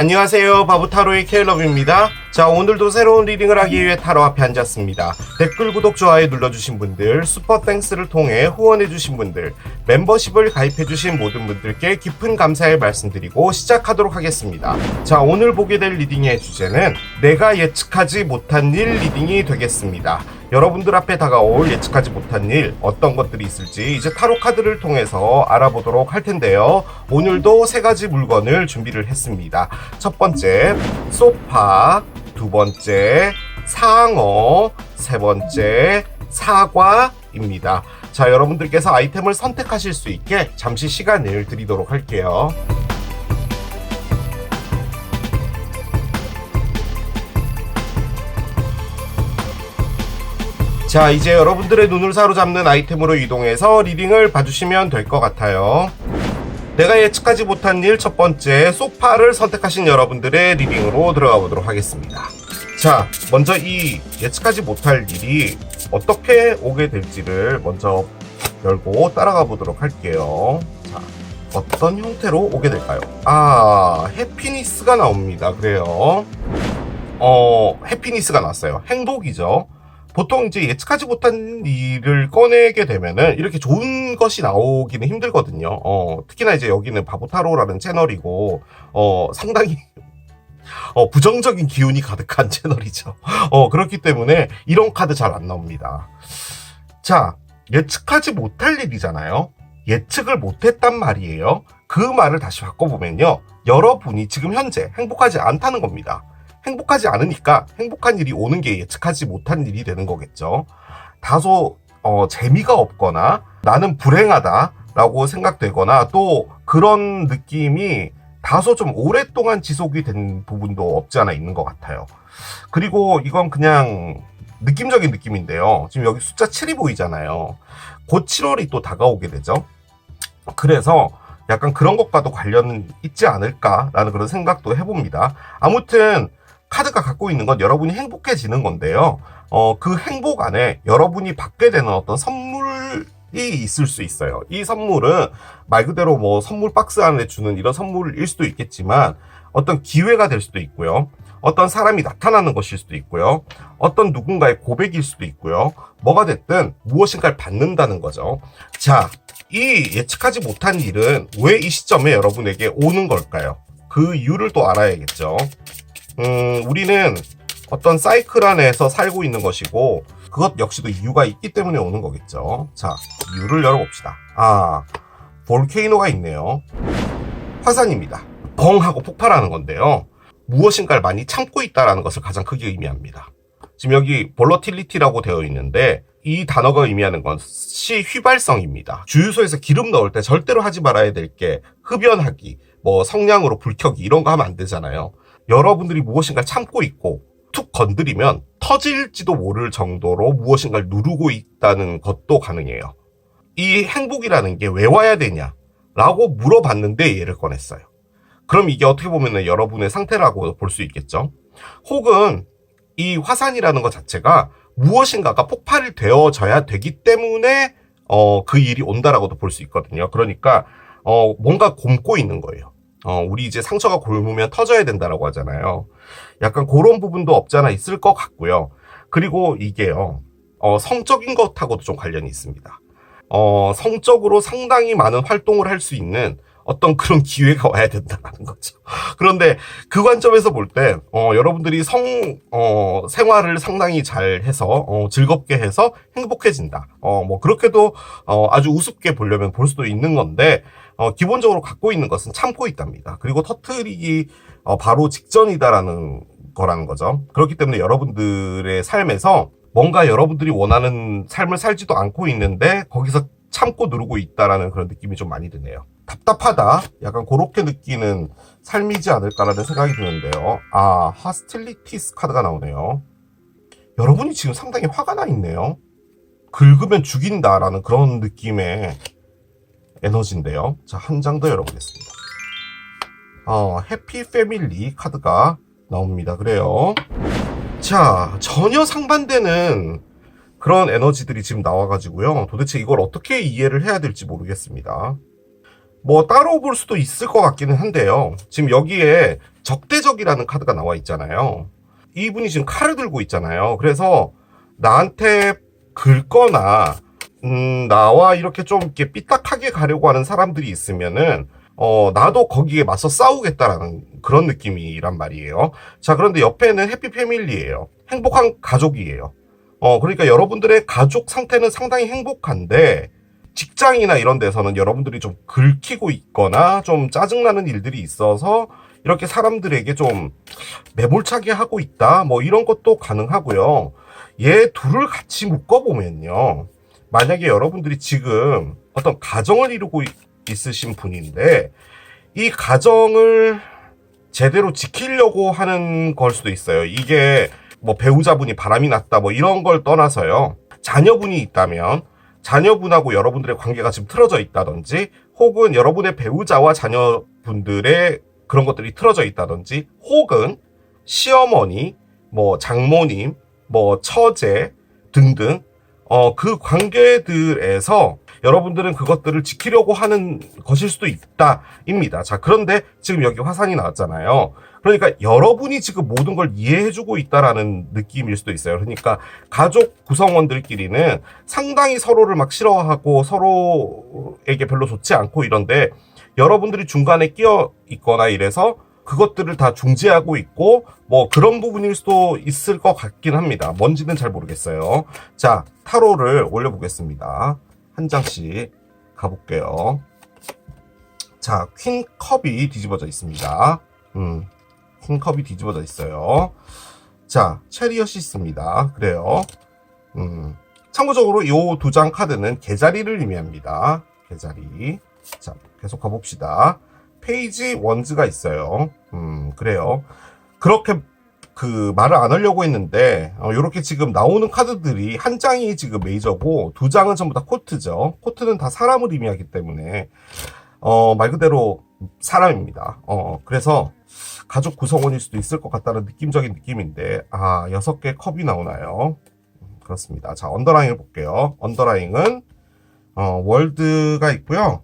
안녕하세요. 바보타로의 케일럽입니다. 자, 오늘도 새로운 리딩을 하기 위해 타로 앞에 앉았습니다. 댓글, 구독, 좋아요 눌러주신 분들, 슈퍼 땡스를 통해 후원해주신 분들, 멤버십을 가입해주신 모든 분들께 깊은 감사의 말씀드리고 시작하도록 하겠습니다. 자, 오늘 보게 될 리딩의 주제는 내가 예측하지 못한 일 리딩이 되겠습니다. 여러분들 앞에 다가올 예측하지 못한 일, 어떤 것들이 있을지 이제 타로 카드를 통해서 알아보도록 할 텐데요. 오늘도 세 가지 물건을 준비를 했습니다. 첫 번째, 소파. 두 번째, 상어. 세 번째, 사과입니다. 자, 여러분들께서 아이템을 선택하실 수 있게 잠시 시간을 드리도록 할게요. 자, 이제 여러분들의 눈을 사로잡는 아이템으로 이동해서 리딩을 봐주시면 될 것 같아요. 내가 예측하지 못한 일 첫 번째, 소파를 선택하신 여러분들의 리딩으로 들어가 보도록 하겠습니다. 자, 먼저 이 예측하지 못할 일이 어떻게 오게 될지를 먼저 열고 따라가 보도록 할게요. 자, 어떤 형태로 오게 될까요? 해피니스가 나옵니다. 그래요. 해피니스가 났어요. 행복이죠. 보통 이제 예측하지 못한 일을 꺼내게 되면은 이렇게 좋은 것이 나오기는 힘들거든요. 특히나 이제 여기는 바보타로라는 채널이고, 상당히, 부정적인 기운이 가득한 채널이죠. 그렇기 때문에 이런 카드 잘 안 나옵니다. 자, 예측하지 못할 일이잖아요. 예측을 못했단 말이에요. 그 말을 다시 바꿔보면요. 여러분이 지금 현재 행복하지 않다는 겁니다. 행복하지 않으니까 행복한 일이 오는 게 예측하지 못한 일이 되는 거겠죠. 다소 재미가 없거나 나는 불행하다 라고 생각되거나 또 그런 느낌이 다소 좀 오랫동안 지속이 된 부분도 없지 않아 있는 것 같아요. 그리고 이건 그냥 느낌적인 느낌인데요. 지금 여기 숫자 7이 보이잖아요. 곧 7월이 또 다가오게 되죠. 그래서 약간 그런 것과도 관련 있지 않을까라는 그런 생각도 해봅니다. 아무튼 카드가 갖고 있는 건 여러분이 행복해지는 건데요. 그 행복 안에 여러분이 받게 되는 어떤 선물이 있을 수 있어요. 이 선물은 말 그대로 뭐 선물 박스 안에 주는 이런 선물일 수도 있겠지만 어떤 기회가 될 수도 있고요. 어떤 사람이 나타나는 것일 수도 있고요. 어떤 누군가의 고백일 수도 있고요. 뭐가 됐든 무엇인가를 받는다는 거죠. 자, 이 예측하지 못한 일은 왜 이 시점에 여러분에게 오는 걸까요? 그 이유를 또 알아야겠죠. 우리는 어떤 사이클 안에서 살고 있는 것이고 그것 역시도 이유가 있기 때문에 오는 거겠죠. 자, 이유를 열어봅시다. 볼케이노가 있네요. 화산입니다. 벙 하고 폭발하는 건데요. 무엇인가를 많이 참고 있다는 것을 가장 크게 의미합니다. 지금 여기 볼러틸리티라고 되어 있는데 이 단어가 의미하는 것이 휘발성입니다. 주유소에서 기름 넣을 때 절대로 하지 말아야 될 게 흡연하기, 뭐 성냥으로 불 켜기 이런 거 하면 안 되잖아요. 여러분들이 무엇인가를 참고 있고 툭 건드리면 터질지도 모를 정도로 무엇인가를 누르고 있다는 것도 가능해요. 이 행복이라는 게 왜 와야 되냐? 라고 물어봤는데 얘를 꺼냈어요. 그럼 이게 어떻게 보면 여러분의 상태라고 볼 수 있겠죠? 혹은 이 화산이라는 것 자체가 무엇인가가 폭발이 되어져야 되기 때문에 그 일이 온다라고도 볼 수 있거든요. 그러니까 뭔가 곪고 있는 거예요. 우리 이제 상처가 곪으면 터져야 된다라고 하잖아요. 약간 그런 부분도 없지 않아 있을 것 같고요. 그리고 이게요, 성적인 것하고도 좀 관련이 있습니다. 성적으로 상당히 많은 활동을 할 수 있는 어떤 그런 기회가 와야 된다는 거죠. 그런데 그 관점에서 볼 때, 여러분들이 생활을 상당히 잘 해서, 즐겁게 해서 행복해진다. 뭐, 그렇게도, 아주 우습게 보려면 볼 수도 있는 건데, 기본적으로 갖고 있는 것은 참고 있답니다. 그리고 터트리기, 바로 직전이다라는 거라는 거죠. 그렇기 때문에 여러분들의 삶에서 뭔가 여러분들이 원하는 삶을 살지도 않고 있는데, 거기서 참고 누르고 있다라는 그런 느낌이 좀 많이 드네요. 답답하다. 약간 그렇게 느끼는 삶이지 않을까라는 생각이 드는데요. 하스틸리티스 카드가 나오네요. 여러분이 지금 상당히 화가 나 있네요. 긁으면 죽인다라는 그런 느낌의 에너지인데요. 자, 한 장 더 열어보겠습니다. 해피 패밀리 카드가 나옵니다. 그래요. 자, 전혀 상반되는 그런 에너지들이 지금 나와가지고요. 도대체 이걸 어떻게 이해를 해야 될지 모르겠습니다. 뭐 따로 볼 수도 있을 것 같기는 한데요. 지금 여기에 적대적이라는 카드가 나와 있잖아요. 이분이 지금 칼을 들고 있잖아요. 그래서 나한테 긁거나 나와 이렇게 좀 이렇게 삐딱하게 가려고 하는 사람들이 있으면은 나도 거기에 맞서 싸우겠다라는 그런 느낌이란 말이에요. 자, 그런데 옆에는 해피 패밀리예요. 행복한 가족이에요. 그러니까 여러분들의 가족 상태는 상당히 행복한데 직장이나 이런 데서는 여러분들이 좀 긁히고 있거나 좀 짜증나는 일들이 있어서 이렇게 사람들에게 좀 매몰차게 하고 있다. 뭐 이런 것도 가능하고요. 얘 둘을 같이 묶어보면요. 만약에 여러분들이 지금 어떤 가정을 이루고 있으신 분인데 이 가정을 제대로 지키려고 하는 걸 수도 있어요. 이게 뭐 배우자분이 바람이 났다 뭐 이런 걸 떠나서요. 자녀분이 있다면 자녀분하고 여러분들의 관계가 지금 틀어져 있다든지 혹은 여러분의 배우자와 자녀분들의 그런 것들이 틀어져 있다든지 혹은 시어머니, 뭐 장모님, 뭐 처제 등등 그 관계들에서 여러분들은 그것들을 지키려고 하는 것일 수도 있다입니다. 자, 그런데 지금 여기 화산이 나왔잖아요. 그러니까 여러분이 지금 모든 걸 이해해주고 있다라는 느낌일 수도 있어요. 그러니까 가족 구성원들끼리는 상당히 서로를 막 싫어하고 서로에게 별로 좋지 않고 이런데 여러분들이 중간에 끼어 있거나 이래서 그것들을 다 중재하고 있고 뭐 그런 부분일 수도 있을 것 같긴 합니다. 뭔지는 잘 모르겠어요. 자, 타로를 올려보겠습니다. 한 장씩 가볼게요. 자, 퀸 컵이 뒤집어져 있습니다. 퀸 컵이 뒤집어져 있어요. 자, 체리엇이 있습니다. 그래요. 참고적으로 이 두 장 카드는 개자리를 의미합니다. 개자리. 자, 계속 가봅시다. 페이지 원즈가 있어요. 그래요. 그렇게 그 말을 안 하려고 했는데 이렇게 지금 나오는 카드들이 한 장이 지금 메이저고 두 장은 전부 다 코트죠. 코트는 다 사람을 의미하기 때문에 말 그대로 사람입니다. 그래서 가족 구성원일 수도 있을 것 같다는 느낌적인 느낌인데 6개 컵이 나오나요? 그렇습니다. 자, 언더라인을 볼게요. 언더라인은 월드가 있고요.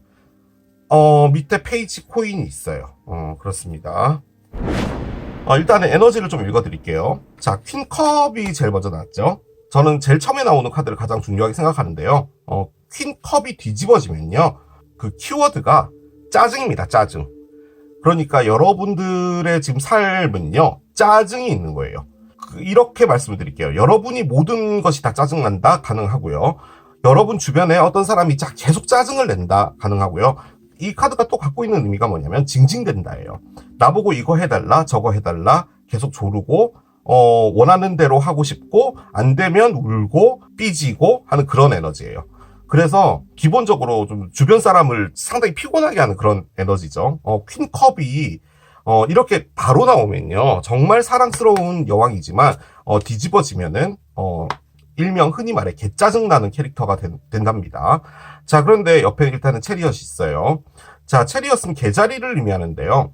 밑에 페이지 코인이 있어요. 그렇습니다. 일단은 에너지를 좀 읽어드릴게요. 자, 퀸컵이 제일 먼저 나왔죠. 저는 제일 처음에 나오는 카드를 가장 중요하게 생각하는데요. 퀸컵이 뒤집어지면요. 그 키워드가 짜증입니다. 짜증. 그러니까 여러분들의 지금 삶은요. 짜증이 있는 거예요. 이렇게 말씀을 드릴게요. 여러분이 모든 것이 다 짜증난다? 가능하고요. 여러분 주변에 어떤 사람이 계속 짜증을 낸다? 가능하고요. 이 카드가 또 갖고 있는 의미가 뭐냐면 징징댄다예요. 나보고 이거 해달라 저거 해달라 계속 조르고 원하는 대로 하고 싶고 안 되면 울고 삐지고 하는 그런 에너지예요. 그래서 기본적으로 좀 주변 사람을 상당히 피곤하게 하는 그런 에너지죠. 퀸컵이 이렇게 바로 나오면요 정말 사랑스러운 여왕이지만 뒤집어지면은 일명 흔히 말해 개짜증나는 캐릭터가 된답니다. 자, 그런데 옆에 일단은 체리엇이 있어요. 자, 체리엇은 개자리를 의미하는데요.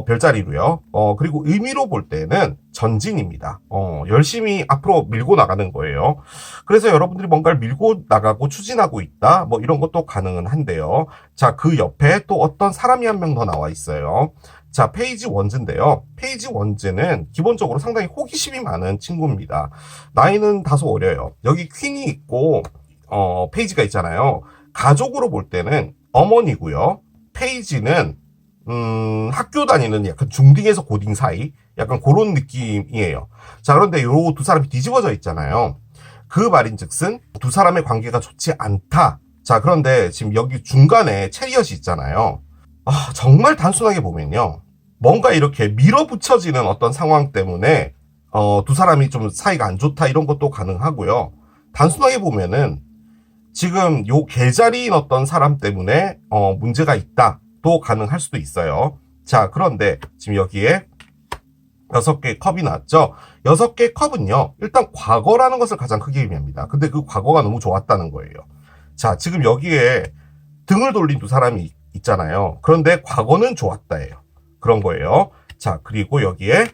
별자리로요. 그리고 의미로 볼 때는 전진입니다. 열심히 앞으로 밀고 나가는 거예요. 그래서 여러분들이 뭔가를 밀고 나가고 추진하고 있다. 뭐 이런 것도 가능은 한데요. 자, 그 옆에 또 어떤 사람이 한 명 더 나와 있어요. 자, 페이지 원즈인데요. 페이지 원즈는 기본적으로 상당히 호기심이 많은 친구입니다. 나이는 다소 어려요. 여기 퀸이 있고 페이지가 있잖아요. 가족으로 볼 때는 어머니고요. 페이지는 학교 다니는 약간 중딩에서 고딩 사이 약간 그런 느낌이에요. 자, 그런데 요 두 사람이 뒤집어져 있잖아요. 그 말인즉슨 두 사람의 관계가 좋지 않다. 자, 그런데 지금 여기 중간에 체리엇이 있잖아요. 정말 단순하게 보면요. 뭔가 이렇게 밀어붙여지는 어떤 상황 때문에 두 사람이 좀 사이가 안 좋다 이런 것도 가능하고요. 단순하게 보면은 지금 요 개자리인 어떤 사람 때문에 문제가 있다도 가능할 수도 있어요. 자, 그런데 지금 여기에 6개 컵이 나왔죠. 6개 컵은요. 일단 과거라는 것을 가장 크게 의미합니다. 근데 그 과거가 너무 좋았다는 거예요. 자, 지금 여기에 등을 돌린 두 사람이 있잖아요. 그런데 과거는 좋았다예요. 그런 거예요. 자, 그리고 여기에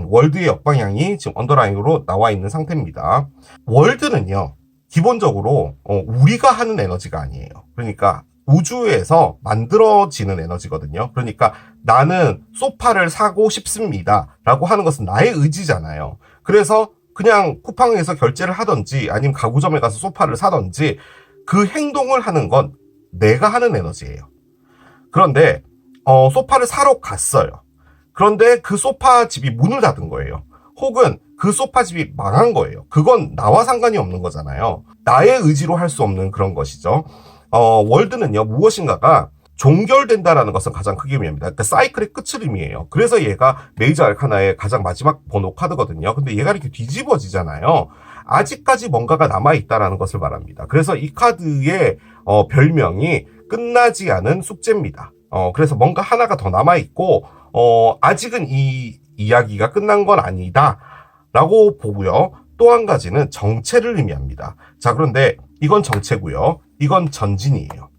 월드의 역방향이 지금 언더라인으로 나와 있는 상태입니다. 월드는요. 기본적으로 우리가 하는 에너지가 아니에요. 그러니까 우주에서 만들어지는 에너지거든요. 그러니까 나는 소파를 사고 싶습니다 라고 하는 것은 나의 의지잖아요. 그래서 그냥 쿠팡에서 결제를 하든지 아니면 가구점에 가서 소파를 사든지 그 행동을 하는 건 내가 하는 에너지예요. 그런데 소파를 사러 갔어요. 그런데 그 소파 집이 문을 닫은 거예요. 혹은 그 소파 집이 망한 거예요. 그건 나와 상관이 없는 거잖아요. 나의 의지로 할 수 없는 그런 것이죠. 월드는요, 무엇인가가 종결된다라는 것은 가장 크게 의미합니다. 그러니까 사이클의 끝을 의미해요. 그래서 얘가 메이저 알카나의 가장 마지막 번호 카드거든요. 근데 얘가 이렇게 뒤집어지잖아요. 아직까지 뭔가가 남아있다라는 것을 말합니다. 그래서 이 카드의 별명이 끝나지 않은 숙제입니다. 그래서 뭔가 하나가 더 남아있고, 아직은 이 이야기가 끝난 건 아니다. 라고 보고요. 또 한 가지는 정체를 의미합니다. 자, 그런데 이건 정체고요. 이건 전진이에요.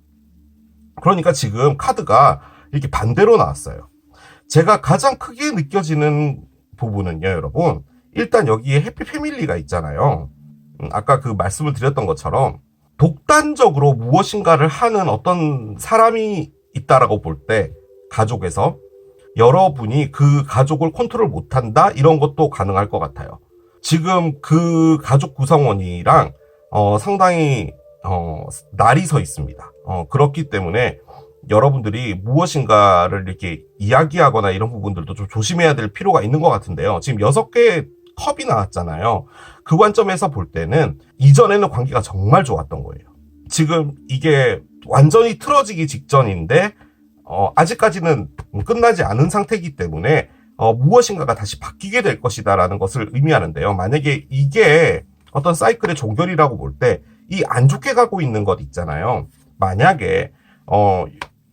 그러니까 지금 카드가 이렇게 반대로 나왔어요. 제가 가장 크게 느껴지는 부분은요, 여러분. 일단 여기에 해피 패밀리가 있잖아요. 아까 그 말씀을 드렸던 것처럼 독단적으로 무엇인가를 하는 어떤 사람이 있다라고 볼 때 가족에서 여러분이 그 가족을 컨트롤 못한다 이런 것도 가능할 것 같아요. 지금 그 가족 구성원이랑 상당히 날이 서 있습니다. 그렇기 때문에 여러분들이 무엇인가를 이렇게 이야기하거나 이런 부분들도 좀 조심해야 될 필요가 있는 것 같은데요. 지금 6개의 컵이 나왔잖아요. 그 관점에서 볼 때는 이전에는 관계가 정말 좋았던 거예요. 지금 이게 완전히 틀어지기 직전인데 아직까지는 끝나지 않은 상태이기 때문에 무엇인가가 다시 바뀌게 될 것이다라는 것을 의미하는데요. 만약에 이게 어떤 사이클의 종결이라고 볼 때 이 안 좋게 가고 있는 것 있잖아요. 만약에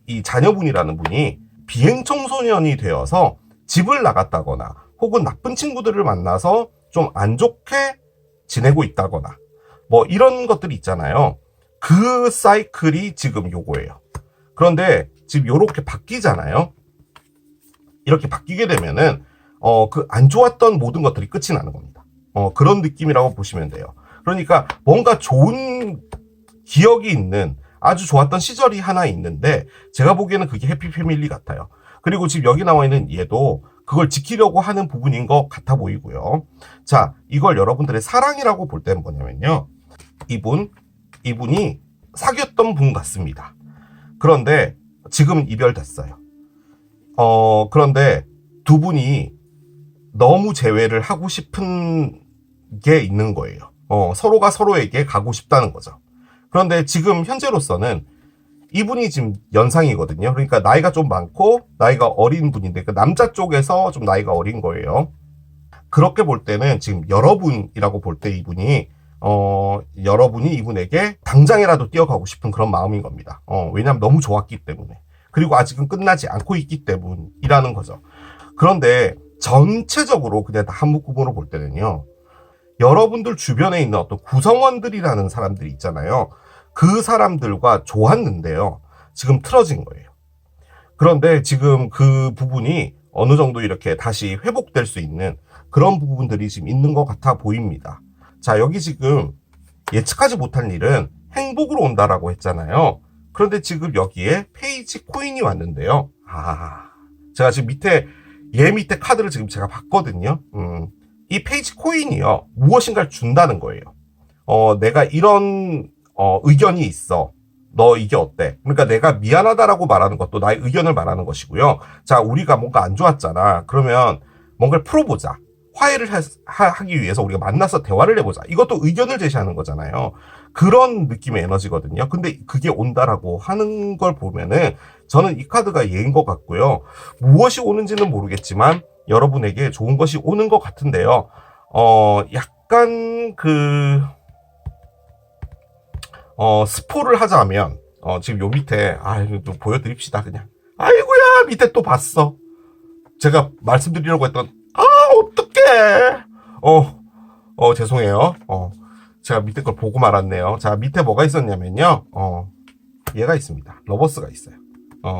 이 자녀분이라는 분이 비행 청소년이 되어서 집을 나갔다거나 혹은 나쁜 친구들을 만나서 좀 안 좋게 지내고 있다거나 뭐 이런 것들이 있잖아요. 그 사이클이 지금 요거예요. 그런데 지금 요렇게 바뀌잖아요. 이렇게 바뀌게 되면은 그 안 좋았던 모든 것들이 끝이 나는 겁니다. 그런 느낌이라고 보시면 돼요. 그러니까 뭔가 좋은 기억이 있는 아주 좋았던 시절이 하나 있는데 제가 보기에는 그게 해피 패밀리 같아요. 그리고 지금 여기 나와 있는 얘도 그걸 지키려고 하는 부분인 것 같아 보이고요. 자, 이걸 여러분들의 사랑이라고 볼 때는 뭐냐면요. 이분이 사귀었던 분 같습니다. 그런데 지금은 이별됐어요. 그런데 두 분이 너무 재회를 하고 싶은 게 있는 거예요. 서로가 서로에게 가고 싶다는 거죠. 그런데 지금 현재로서는 이분이 지금 연상이거든요. 그러니까 나이가 좀 많고 나이가 어린 분인데 그 남자 쪽에서 좀 나이가 어린 거예요. 그렇게 볼 때는 지금 여러분이라고 볼 때 이분이 여러분이 이분에게 당장이라도 뛰어가고 싶은 그런 마음인 겁니다. 왜냐하면 너무 좋았기 때문에. 그리고 아직은 끝나지 않고 있기 때문이라는 거죠. 그런데 전체적으로 그냥 다 한묶음으로 볼 때는요. 여러분들 주변에 있는 어떤 구성원들이라는 사람들이 있잖아요. 그 사람들과 좋았는데요. 지금 틀어진 거예요. 그런데 지금 그 부분이 어느 정도 이렇게 다시 회복될 수 있는 그런 부분들이 지금 있는 것 같아 보입니다. 자, 여기 지금 예측하지 못한 일은 행복으로 온다라고 했잖아요. 그런데 지금 여기에 페이지 코인이 왔는데요. 제가 지금 얘 밑에 카드를 지금 제가 봤거든요. 이 페이지 코인이요. 무엇인가를 준다는 거예요. 내가 이런 의견이 있어. 너 이게 어때? 그러니까 내가 미안하다라고 말하는 것도 나의 의견을 말하는 것이고요. 자, 우리가 뭔가 안 좋았잖아. 그러면 뭔가를 풀어보자. 화해를 하기 위해서 우리가 만나서 대화를 해보자. 이것도 의견을 제시하는 거잖아요. 그런 느낌의 에너지거든요. 근데 그게 온다라고 하는 걸 보면은 저는 이 카드가 얘인 것 같고요. 무엇이 오는지는 모르겠지만 여러분에게 좋은 것이 오는 것 같은데요. 약간 스포를 하자면 지금 요 밑에 이거 좀 보여드립시다 그냥. 아이고야 밑에 또 봤어. 제가 말씀드리려고 했던 어떡해. 죄송해요. 제가 밑에 걸 보고 말았네요. 자, 밑에 뭐가 있었냐면요. 얘가 있습니다. 러버스가 있어요.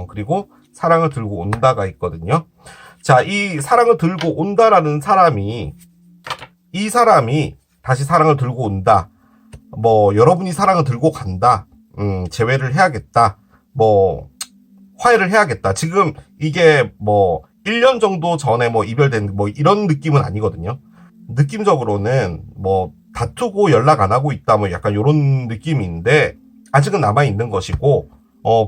그리고 사랑을 들고 온다가 있거든요. 자, 이 사랑을 들고 온다라는 사람이 이 사람이 다시 사랑을 들고 온다. 뭐 여러분이 사랑을 들고 간다. 재회를 해야겠다. 뭐 화해를 해야겠다. 지금 이게 뭐 1년 정도 전에 뭐 이별된 뭐 이런 느낌은 아니거든요. 느낌적으로는 뭐 다투고 연락 안 하고 있다 뭐 약간 이런 느낌인데 아직은 남아 있는 것이고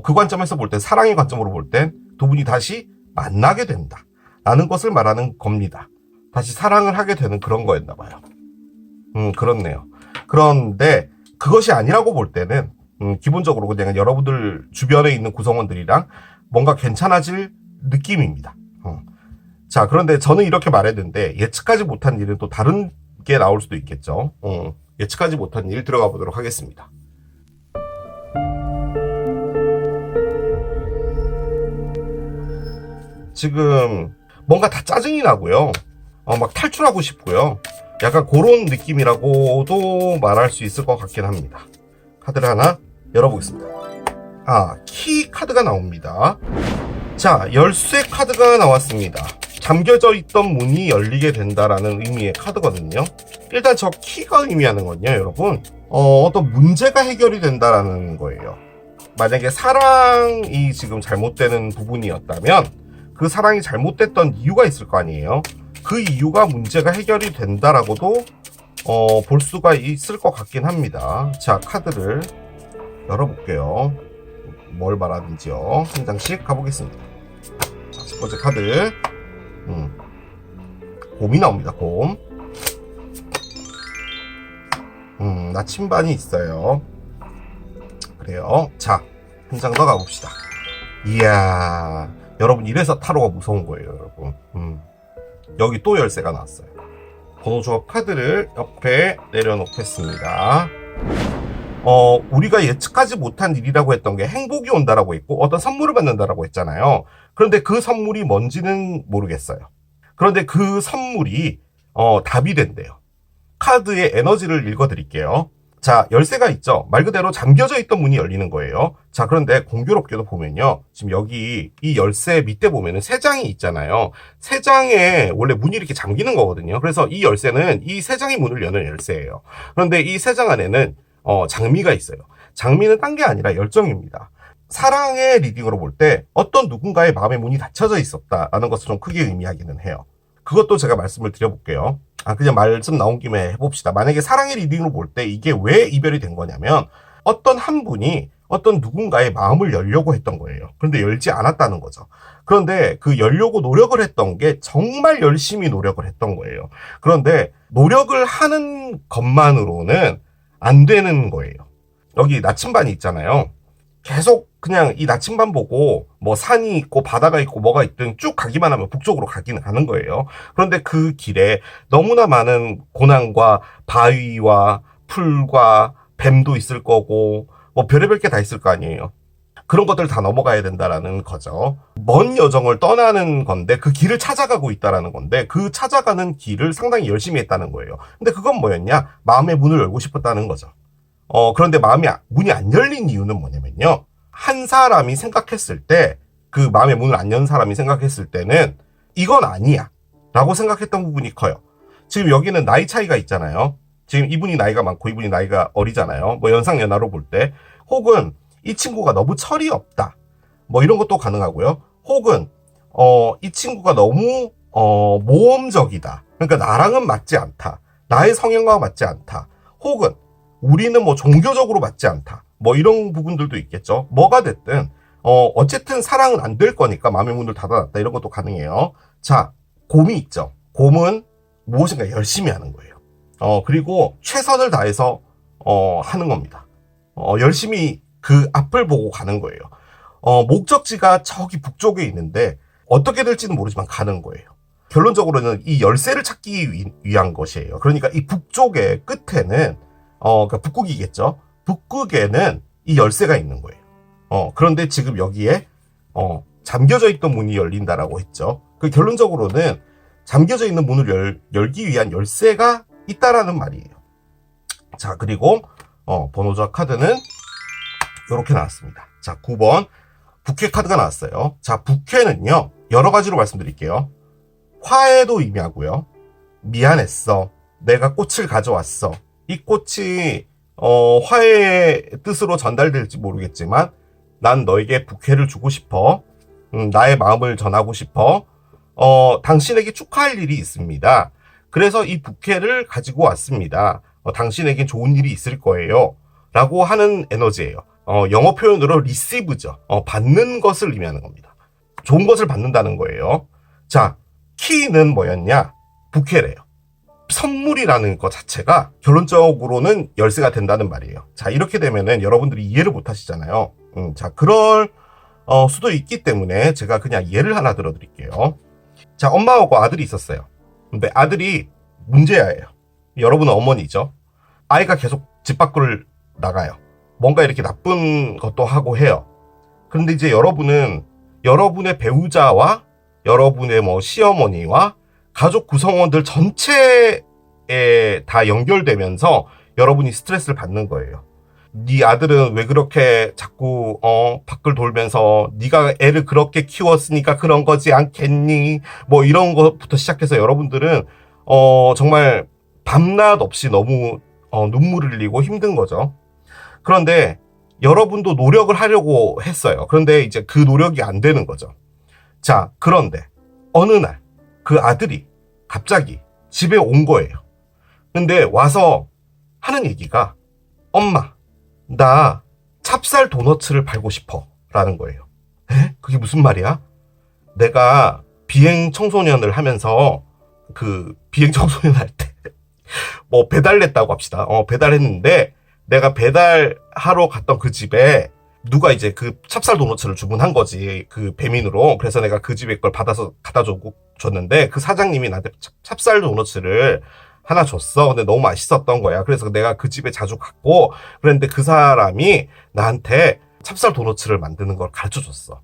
그 관점에서 볼 때 사랑의 관점으로 볼 땐 두 분이 다시 만나게 된다 라는 것을 말하는 겁니다. 다시 사랑을 하게 되는 그런 거였나 봐요. 그렇네요. 그런데 그것이 아니라고 볼 때는 기본적으로 그냥 여러분들 주변에 있는 구성원들이랑 뭔가 괜찮아질 느낌입니다. 자, 그런데 저는 이렇게 말했는데 예측하지 못한 일은 또 다른 게 나올 수도 있겠죠. 예측하지 못한 일 들어가 보도록 하겠습니다. 지금 뭔가 다 짜증이 나고요. 막 탈출하고 싶고요. 약간 그런 느낌이라고도 말할 수 있을 것 같긴 합니다. 카드를 하나 열어보겠습니다. 키 카드가 나옵니다. 자, 열쇠 카드가 나왔습니다. 잠겨져 있던 문이 열리게 된다라는 의미의 카드거든요. 일단 저 키가 의미하는 건요, 여러분. 어떤 문제가 해결이 된다라는 거예요. 만약에 사랑이 지금 잘못되는 부분이었다면 그 사랑이 잘못됐던 이유가 있을 거 아니에요. 그 이유가 문제가 해결이 된다라고도 볼 수가 있을 것 같긴 합니다. 자, 카드를 열어볼게요. 뭘 말하는지요. 한 장씩 가보겠습니다. 자, 첫 번째 카드. 곰이 나옵니다. 곰. 나침반이 있어요. 그래요. 자, 한 장 더 가봅시다. 이야, 여러분 이래서 타로가 무서운 거예요, 여러분. 여기 또 열쇠가 나왔어요. 번호 조합 카드를 옆에 내려놓겠습니다. 우리가 예측하지 못한 일이라고 했던 게 행복이 온다라고 했고 어떤 선물을 받는다라고 했잖아요. 그런데 그 선물이 뭔지는 모르겠어요. 그런데 그 선물이 답이 된대요. 카드의 에너지를 읽어드릴게요. 자, 열쇠가 있죠. 말 그대로 잠겨져 있던 문이 열리는 거예요. 자, 그런데 공교롭게도 보면요. 지금 여기 이 열쇠 밑에 보면은 세 장이 있잖아요. 세 장에 원래 문이 이렇게 잠기는 거거든요. 그래서 이 열쇠는 이 세 장의 문을 여는 열쇠예요. 그런데 이 세 장 안에는 장미가 있어요. 장미는 딴 게 아니라 열정입니다. 사랑의 리딩으로 볼 때 어떤 누군가의 마음의 문이 닫혀져 있었다라는 것을 좀 크게 의미하기는 해요. 그것도 제가 말씀을 드려볼게요. 그냥 말씀 나온 김에 해봅시다. 만약에 사랑의 리딩으로 볼 때 이게 왜 이별이 된 거냐면 어떤 한 분이 어떤 누군가의 마음을 열려고 했던 거예요. 그런데 열지 않았다는 거죠. 그런데 그 열려고 노력을 했던 게 정말 열심히 노력을 했던 거예요. 그런데 노력을 하는 것만으로는 안 되는 거예요. 여기 나침반이 있잖아요. 계속 그냥 이 나침반 보고 뭐 산이 있고 바다가 있고 뭐가 있든 쭉 가기만 하면 북쪽으로 가기는 하는 거예요. 그런데 그 길에 너무나 많은 고난과 바위와 풀과 뱀도 있을 거고 뭐 별의별 게 다 있을 거 아니에요. 그런 것들 다 넘어가야 된다라는 거죠. 먼 여정을 떠나는 건데 그 길을 찾아가고 있다라는 건데 그 찾아가는 길을 상당히 열심히 했다는 거예요. 근데 그건 뭐였냐? 마음의 문을 열고 싶었다는 거죠. 그런데 문이 안 열린 이유는 뭐냐면요. 한 사람이 생각했을 때, 그 마음의 문을 안 연 사람이 생각했을 때는 이건 아니야 라고 생각했던 부분이 커요. 지금 여기는 나이 차이가 있잖아요. 지금 이분이 나이가 많고 이분이 나이가 어리잖아요. 뭐 연상연하로 볼 때. 혹은 이 친구가 너무 철이 없다. 뭐 이런 것도 가능하고요. 혹은 이 친구가 너무 모험적이다. 그러니까 나랑은 맞지 않다. 나의 성향과 맞지 않다. 혹은 우리는 뭐 종교적으로 맞지 않다. 뭐 이런 부분들도 있겠죠. 뭐가 됐든 어쨌든 사랑은 안 될 거니까 마음의 문을 닫아놨다. 이런 것도 가능해요. 자, 곰이 있죠. 곰은 무엇인가 열심히 하는 거예요. 그리고 최선을 다해서 하는 겁니다. 열심히 그 앞을 보고 가는 거예요. 목적지가 저기 북쪽에 있는데 어떻게 될지는 모르지만 가는 거예요. 결론적으로는 이 열쇠를 찾기 위한 것이에요. 그러니까 이 북쪽의 끝에는 그러니까 북극이겠죠. 북극에는 이 열쇠가 있는 거예요. 그런데 지금 여기에 잠겨져 있던 문이 열린다라고 했죠. 그 결론적으로는 잠겨져 있는 문을 열기 위한 열쇠가 있다라는 말이에요. 자, 그리고 번호조합 카드는 이렇게 나왔습니다. 자, 9번 북회 카드가 나왔어요. 자, 북회는요 여러 가지로 말씀드릴게요. 화해도 의미하고요. 미안했어. 내가 꽃을 가져왔어. 이 꽃이 화해의 뜻으로 전달될지 모르겠지만 난 너에게 부케를 주고 싶어. 나의 마음을 전하고 싶어. 당신에게 축하할 일이 있습니다. 그래서 이 부케를 가지고 왔습니다. 당신에겐 좋은 일이 있을 거예요. 라고 하는 에너지예요. 영어 표현으로 receive죠. 받는 것을 의미하는 겁니다. 좋은 것을 받는다는 거예요. 자, 키는 뭐였냐? 부케래요. 선물이라는 것 자체가 결론적으로는 열쇠가 된다는 말이에요. 자, 이렇게 되면은 여러분들이 이해를 못 하시잖아요. 자, 그럴 수도 있기 때문에 제가 그냥 예를 하나 들어드릴게요. 자, 엄마하고 아들이 있었어요. 근데 아들이 문제아예요. 여러분은 어머니죠. 아이가 계속 집 밖을 나가요. 뭔가 이렇게 나쁜 것도 하고 해요. 그런데 이제 여러분은 여러분의 배우자와 여러분의 뭐 시어머니와 가족 구성원들 전체에 다 연결되면서 여러분이 스트레스를 받는 거예요. 네 아들은 왜 그렇게 자꾸 밖을 돌면서 네가 애를 그렇게 키웠으니까 그런 거지 않겠니? 뭐 이런 것부터 시작해서 여러분들은 정말 밤낮 없이 너무 눈물을 흘리고 힘든 거죠. 그런데 여러분도 노력을 하려고 했어요. 그런데 이제 그 노력이 안 되는 거죠. 자, 그런데 어느 날 그 아들이 갑자기 집에 온 거예요. 근데 와서 하는 얘기가 엄마, 나 찹쌀 도너츠를 팔고 싶어 라는 거예요. 에? 그게 무슨 말이야? 내가 비행 청소년을 하면서 그 비행 청소년 할 때 뭐 배달했다고 합시다. 배달했는데 내가 배달하러 갔던 그 집에 누가 이제 그 찹쌀 도너츠를 주문한 거지. 그 배민으로. 그래서 내가 그 집에 걸 받아서 갖다 줬는데 그 사장님이 나한테 찹쌀 도너츠를 하나 줬어. 근데 너무 맛있었던 거야. 그래서 내가 그 집에 자주 갔고 그랬는데 그 사람이 나한테 찹쌀 도너츠를 만드는 걸 가르쳐 줬어.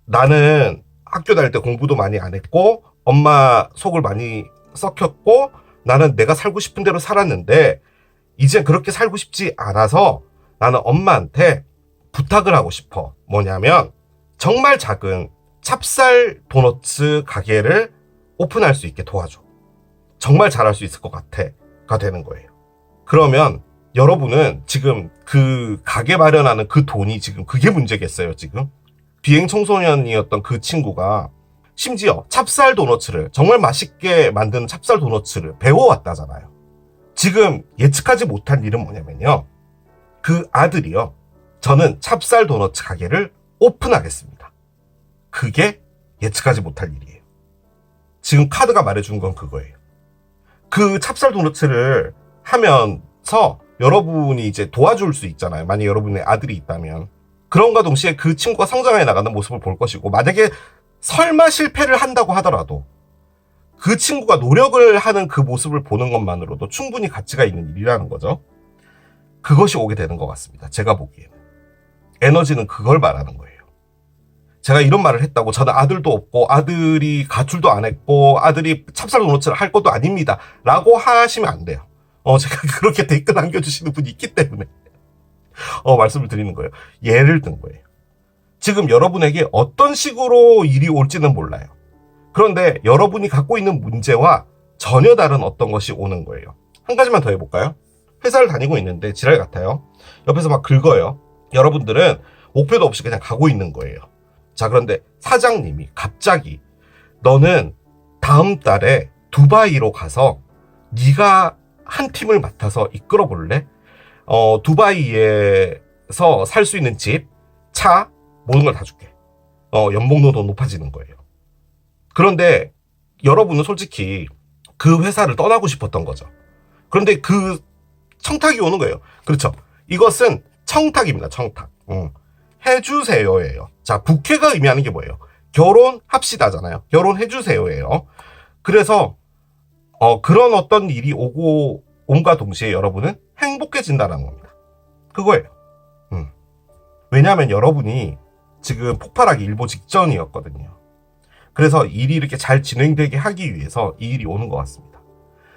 나는 학교 다닐 때 공부도 많이 안 했고 엄마 속을 많이 썩혔고 나는 내가 살고 싶은 대로 살았는데 이젠 그렇게 살고 싶지 않아서 나는 엄마한테 부탁을 하고 싶어. 뭐냐면 정말 작은 찹쌀 도너츠 가게를 오픈할 수 있게 도와줘. 정말 잘할 수 있을 것 같아가 되는 거예요. 그러면 여러분은 지금 그 가게 마련하는 그 돈이 지금 그게 문제겠어요. 지금 비행 청소년이었던 그 친구가 심지어 찹쌀 도너츠를 정말 맛있게 만드는 찹쌀 도너츠를 배워왔다잖아요. 지금 예측하지 못한 일은 뭐냐면요. 그 아들이요. 저는 찹쌀 도너츠 가게를 오픈하겠습니다. 그게 예측하지 못할 일이에요. 지금 카드가 말해준 건 그거예요. 그 찹쌀 도너츠를 하면서 여러분이 이제 도와줄 수 있잖아요. 만약 여러분의 아들이 있다면. 그런가 동시에 그 친구가 성장해 나가는 모습을 볼 것이고 만약에 설마 실패를 한다고 하더라도 그 친구가 노력을 하는 그 모습을 보는 것만으로도 충분히 가치가 있는 일이라는 거죠. 그것이 오게 되는 것 같습니다. 제가 보기에는. 에너지는 그걸 말하는 거예요. 제가 이런 말을 했다고 저는 아들도 없고 아들이 가출도 안 했고 아들이 찹쌀 도너츠를 할 것도 아닙니다. 라고 하시면 안 돼요. 제가 그렇게 댓글 남겨주시는 분이 있기 때문에 말씀을 드리는 거예요. 예를 든 거예요. 지금 여러분에게 어떤 식으로 일이 올지는 몰라요. 그런데 여러분이 갖고 있는 문제와 전혀 다른 어떤 것이 오는 거예요. 한 가지만 더 해볼까요? 회사를 다니고 있는데 지랄 같아요. 옆에서 막 긁어요. 여러분들은 목표도 없이 그냥 가고 있는 거예요. 자, 그런데 사장님이 갑자기 너는 다음 달에 두바이로 가서 네가 한 팀을 맡아서 이끌어 볼래? 두바이에서 살 수 있는 집, 차, 모든 걸 다 줄게. 연봉도 더 높아지는 거예요. 그런데 여러분은 솔직히 그 회사를 떠나고 싶었던 거죠. 그런데 그 청탁이 오는 거예요. 그렇죠. 이것은 청탁입니다. 청탁. 해주세요예요. 자, 부케가 의미하는 게 뭐예요? 결혼합시다잖아요. 결혼해주세요예요. 그래서 그런 어떤 일이 오고 온과 동시에 여러분은 행복해진다는 겁니다. 그거예요. 왜냐하면 여러분이 지금 폭발하기 일보 직전이었거든요. 그래서 일이 이렇게 잘 진행되게 하기 위해서 이 일이 오는 것 같습니다.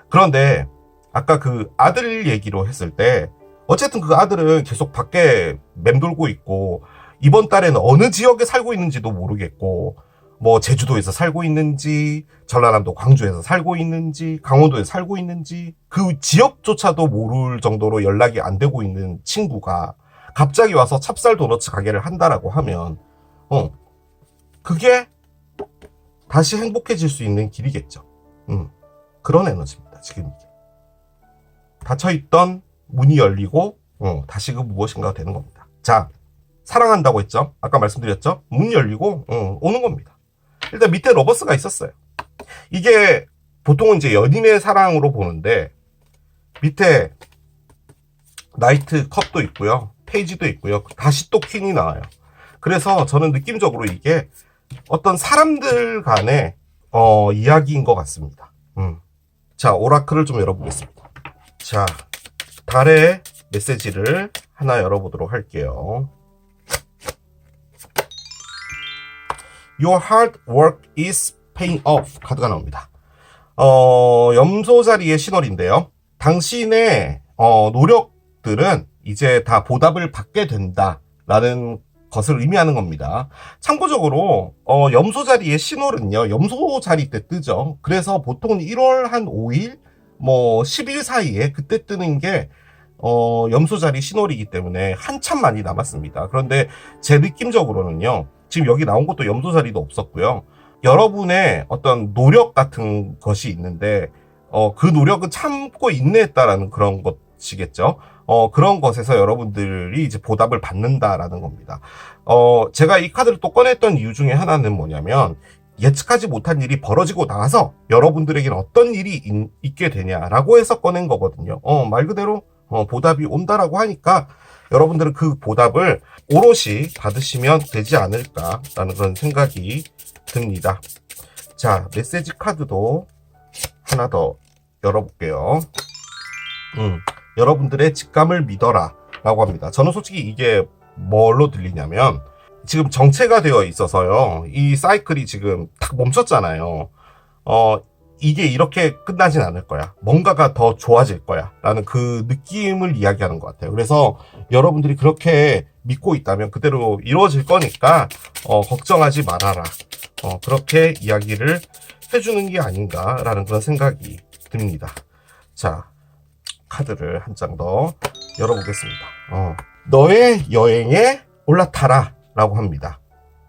그런데 아까 그 아들 얘기로 했을 때 어쨌든 그 아들은 계속 밖에 맴돌고 있고 이번 달에는 어느 지역에 살고 있는지도 모르겠고 뭐 제주도에서 살고 있는지 전라남도 광주에서 살고 있는지 강원도에 살고 있는지 그 지역조차도 모를 정도로 연락이 안 되고 있는 친구가 갑자기 와서 찹쌀 도너츠 가게를 한다라고 하면 그게 다시 행복해질 수 있는 길이겠죠. 그런 에너지입니다. 지금 이게 닫혀있던 문이 열리고 다시 그 무엇인가가 되는 겁니다. 자, 사랑한다고 했죠. 아까 말씀드렸죠. 문 열리고 오는 겁니다. 일단 밑에 러버스가 있었어요. 이게 보통은 이제 연인의 사랑으로 보는데 밑에 나이트 컵도 있고요. 페이지도 있고요. 다시 또 퀸이 나와요. 그래서 저는 느낌적으로 이게 어떤 사람들 간의 이야기인 것 같습니다. 자, 오라클을 좀 열어보겠습니다. 자, 달의 메시지를 하나 열어보도록 할게요. Your hard work is paying off 카드가 나옵니다. 염소 자리의 신월인데요. 당신의 노력들은 이제 다 보답을 받게 된다라는 것을 의미하는 겁니다. 참고적으로 염소 자리의 신월은요, 염소 자리 때 뜨죠. 그래서 보통 1월 한 5일, 뭐 10일 사이에 그때 뜨는 게 염소 자리 신월이기 때문에 한참 많이 남았습니다. 그런데 제 느낌적으로는요, 지금 여기 나온 것도 염소 자리도 없었고요. 여러분의 어떤 노력 같은 것이 있는데 그 노력은 참고 인내했다라는 그런 것이겠죠. 그런 것에서 여러분들이 이제 보답을 받는다라는 겁니다. 제가 이 카드를 또 꺼냈던 이유 중에 하나는 뭐냐면 예측하지 못한 일이 벌어지고 나서 여러분들에게는 어떤 일이 있게 되냐라고 해서 꺼낸 거거든요. 말 그대로 보답이 온다라고 하니까 여러분들은 그 보답을 오롯이 받으시면 되지 않을까라는 그런 생각이 듭니다. 자, 메시지 카드도 하나 더 열어볼게요. 여러분들의 직감을 믿어라 라고 합니다. 저는 솔직히 이게 뭘로 들리냐면 지금 정체가 되어 있어서요, 이 사이클이 지금 딱 멈췄잖아요. 이게 이렇게 끝나진 않을 거야. 뭔가가 더 좋아질 거야 라는 그 느낌을 이야기하는 것 같아요. 그래서 여러분들이 그렇게 믿고 있다면 그대로 이루어질 거니까 걱정하지 말아라, 그렇게 이야기를 해주는 게 아닌가라는 그런 생각이 듭니다. 자, 카드를 한 장 더 열어보겠습니다. 너의 여행에 올라타라 라고 합니다.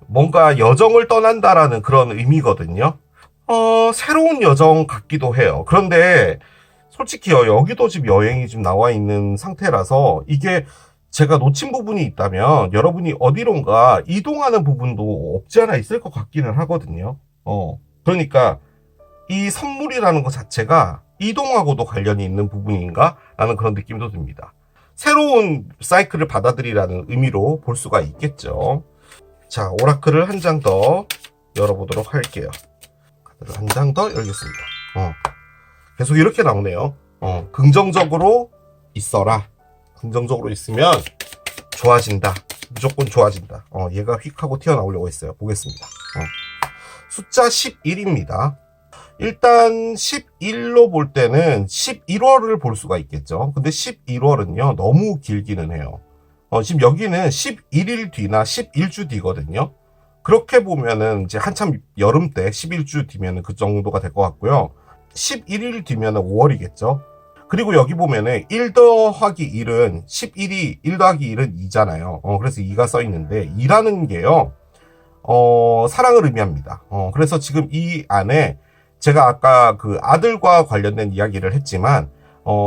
뭔가 여정을 떠난다라는 그런 의미거든요. 새로운 여정 같기도 해요. 그런데 솔직히요, 여기도 지금 여행이 지금 나와 있는 상태라서 이게 제가 놓친 부분이 있다면 여러분이 어디론가 이동하는 부분도 없지 않아 있을 것 같기는 하거든요. 그러니까 이 선물이라는 것 자체가 이동하고도 관련이 있는 부분인가? 라는 그런 느낌도 듭니다. 새로운 사이클을 받아들이라는 의미로 볼 수가 있겠죠. 자, 오라클을 한 장 더 열어보도록 할게요. 카드를 한 장 더 열겠습니다. 계속 이렇게 나오네요. 긍정적으로 있어라. 긍정적으로 있으면 좋아진다. 무조건 좋아진다. 얘가 휙 하고 튀어나오려고 했어요. 보겠습니다. 숫자 11입니다. 일단 11로 볼 때는 11월을 볼 수가 있겠죠. 근데 11월은요, 너무 길기는 해요. 지금 여기는 11일 뒤나 11주 뒤거든요. 그렇게 보면은 이제 한참 여름 때 11주 뒤면은 그 정도가 될 것 같고요. 11일 뒤면은 5월이겠죠. 그리고 여기 보면은 1 더하기 1은 11이 1 더하기 1은 2잖아요. 그래서 2가 써 있는데 2라는 게요, 사랑을 의미합니다. 그래서 지금 이 안에 제가 아까 그 아들과 관련된 이야기를 했지만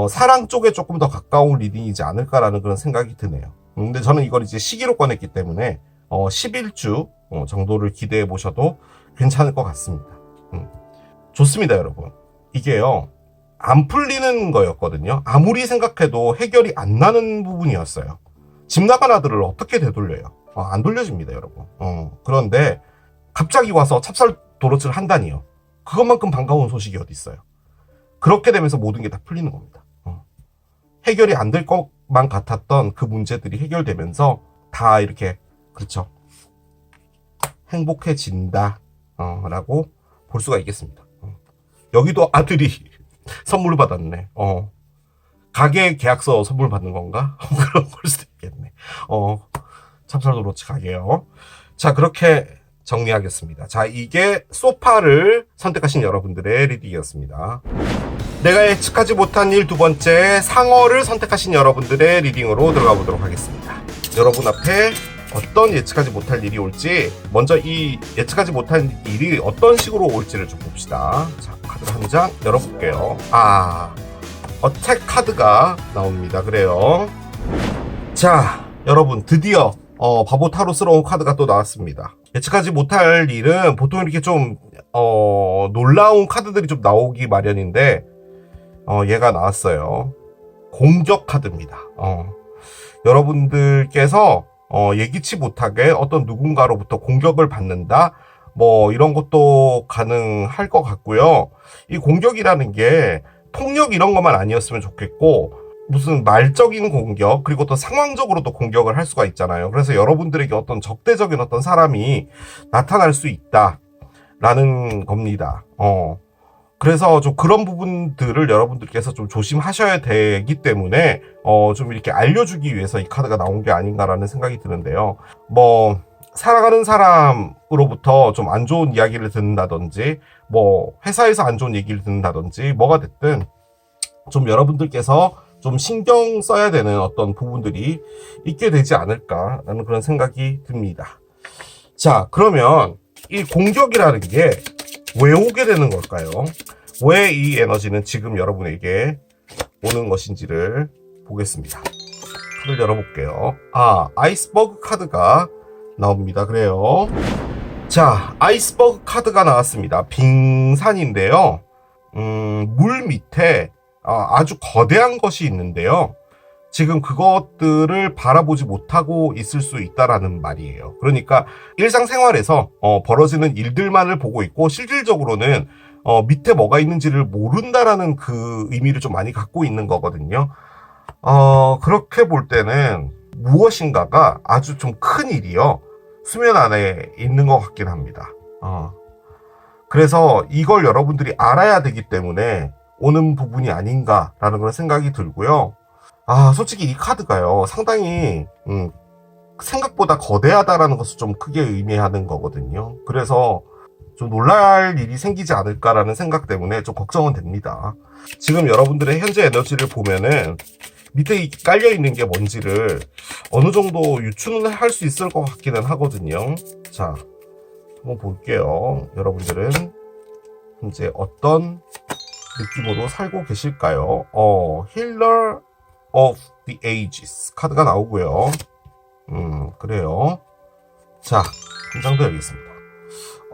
사랑 쪽에 조금 더 가까운 리딩이지 않을까라는 그런 생각이 드네요. 근데 저는 이걸 이제 시기로 꺼냈기 때문에 11주 정도를 기대해 보셔도 괜찮을 것 같습니다. 좋습니다, 여러분. 이게요, 안 풀리는 거였거든요. 아무리 생각해도 해결이 안 나는 부분이었어요. 집 나간 아들을 어떻게 되돌려요? 안 돌려집니다, 여러분. 그런데 갑자기 와서 찹쌀 도넛을 한다니요. 그것만큼 반가운 소식이 어디 있어요. 그렇게 되면서 모든 게 다 풀리는 겁니다. 해결이 안 될 것만 같았던 그 문제들이 해결되면서 다 이렇게, 그렇죠, 행복해진다 라고 볼 수가 있겠습니다. 여기도 아들이 선물을 받았네. 가게 계약서 선물 받는 건가? 그런 걸 수도 있겠네. 찹쌀도넛 가게요. 자, 그렇게 정리하겠습니다. 자, 이게 소파를 선택하신 여러분들의 리딩이었습니다. 내가 예측하지 못한 일 두 번째, 상어를 선택하신 여러분들의 리딩으로 들어가 보도록 하겠습니다. 여러분 앞에 어떤 예측하지 못할 일이 올지, 먼저 이 예측하지 못한 일이 어떤 식으로 올지를 좀 봅시다. 자, 카드 한 장 열어볼게요. 어택 카드가 나옵니다. 그래요. 자, 여러분 드디어 바보 타로스러운 카드가 또 나왔습니다. 예측하지 못할 일은 보통 이렇게 좀 놀라운 카드들이 좀 나오기 마련인데 얘가 나왔어요. 공격 카드입니다. 여러분들께서 예기치 못하게 어떤 누군가로부터 공격을 받는다, 뭐 이런 것도 가능할 것 같고요. 이 공격이라는 게 폭력 이런 것만 아니었으면 좋겠고, 무슨 말적인 공격, 그리고 또 상황적으로도 공격을 할 수가 있잖아요. 그래서 여러분들에게 어떤 적대적인 어떤 사람이 나타날 수 있다라는 겁니다. 그래서 좀 그런 부분들을 여러분들께서 좀 조심하셔야 되기 때문에 좀 이렇게 알려주기 위해서 이 카드가 나온 게 아닌가라는 생각이 드는데요. 뭐 사랑하는 사람으로부터 좀 안 좋은 이야기를 듣는다든지, 뭐 회사에서 안 좋은 얘기를 듣는다든지, 뭐가 됐든 좀 여러분들께서 좀 신경 써야 되는 어떤 부분들이 있게 되지 않을까라는 그런 생각이 듭니다. 자, 그러면 이 공격이라는 게 왜 오게 되는 걸까요? 왜 이 에너지는 지금 여러분에게 오는 것인지를 보겠습니다. 카드를 열어볼게요. 아이스버그 카드가 나옵니다. 그래요. 자, 아이스버그 카드가 나왔습니다. 빙산인데요. 물 밑에 아주 거대한 것이 있는데요. 지금 그것들을 바라보지 못하고 있을 수 있다라는 말이에요. 그러니까 일상생활에서 벌어지는 일들만을 보고 있고, 실질적으로는 밑에 뭐가 있는지를 모른다라는 그 의미를 좀 많이 갖고 있는 거거든요. 그렇게 볼 때는 무엇인가가 아주 좀 큰 일이요, 수면 안에 있는 것 같긴 합니다. 그래서 이걸 여러분들이 알아야 되기 때문에 오는 부분이 아닌가라는 그런 생각이 들고요. 솔직히 이 카드가요, 상당히 생각보다 거대하다라는 것을 좀 크게 의미하는 거거든요. 그래서 좀 놀랄 일이 생기지 않을까라는 생각 때문에 좀 걱정은 됩니다. 지금 여러분들의 현재 에너지를 보면은 밑에 깔려있는 게 뭔지를 어느 정도 유추는 할 수 있을 것 같기는 하거든요. 자, 한번 볼게요. 여러분들은 현재 어떤 느낌으로 살고 계실까요? Healer of the Ages 카드가 나오고요. 그래요. 자, 한 장 더 열겠습니다.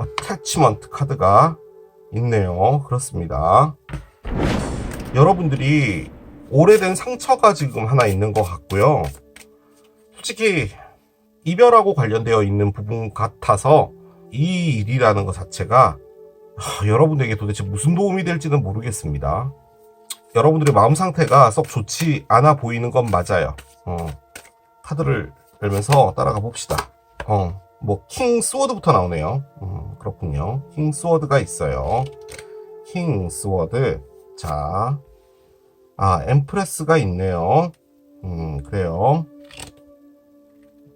Attachment 카드가 있네요. 그렇습니다. 여러분들이 오래된 상처가 지금 하나 있는 것 같고요. 솔직히 이별하고 관련되어 있는 부분 같아서 이 일이라는 것 자체가 여러분에게 도대체 무슨 도움이 될지는 모르겠습니다. 여러분들의 마음 상태가 썩 좋지 않아 보이는 건 맞아요. 카드를 열면서 따라가 봅시다. 킹 스워드부터 나오네요. 그렇군요. 킹 스워드가 있어요. 킹 스워드. 자, 엠프레스가 있네요. 그래요.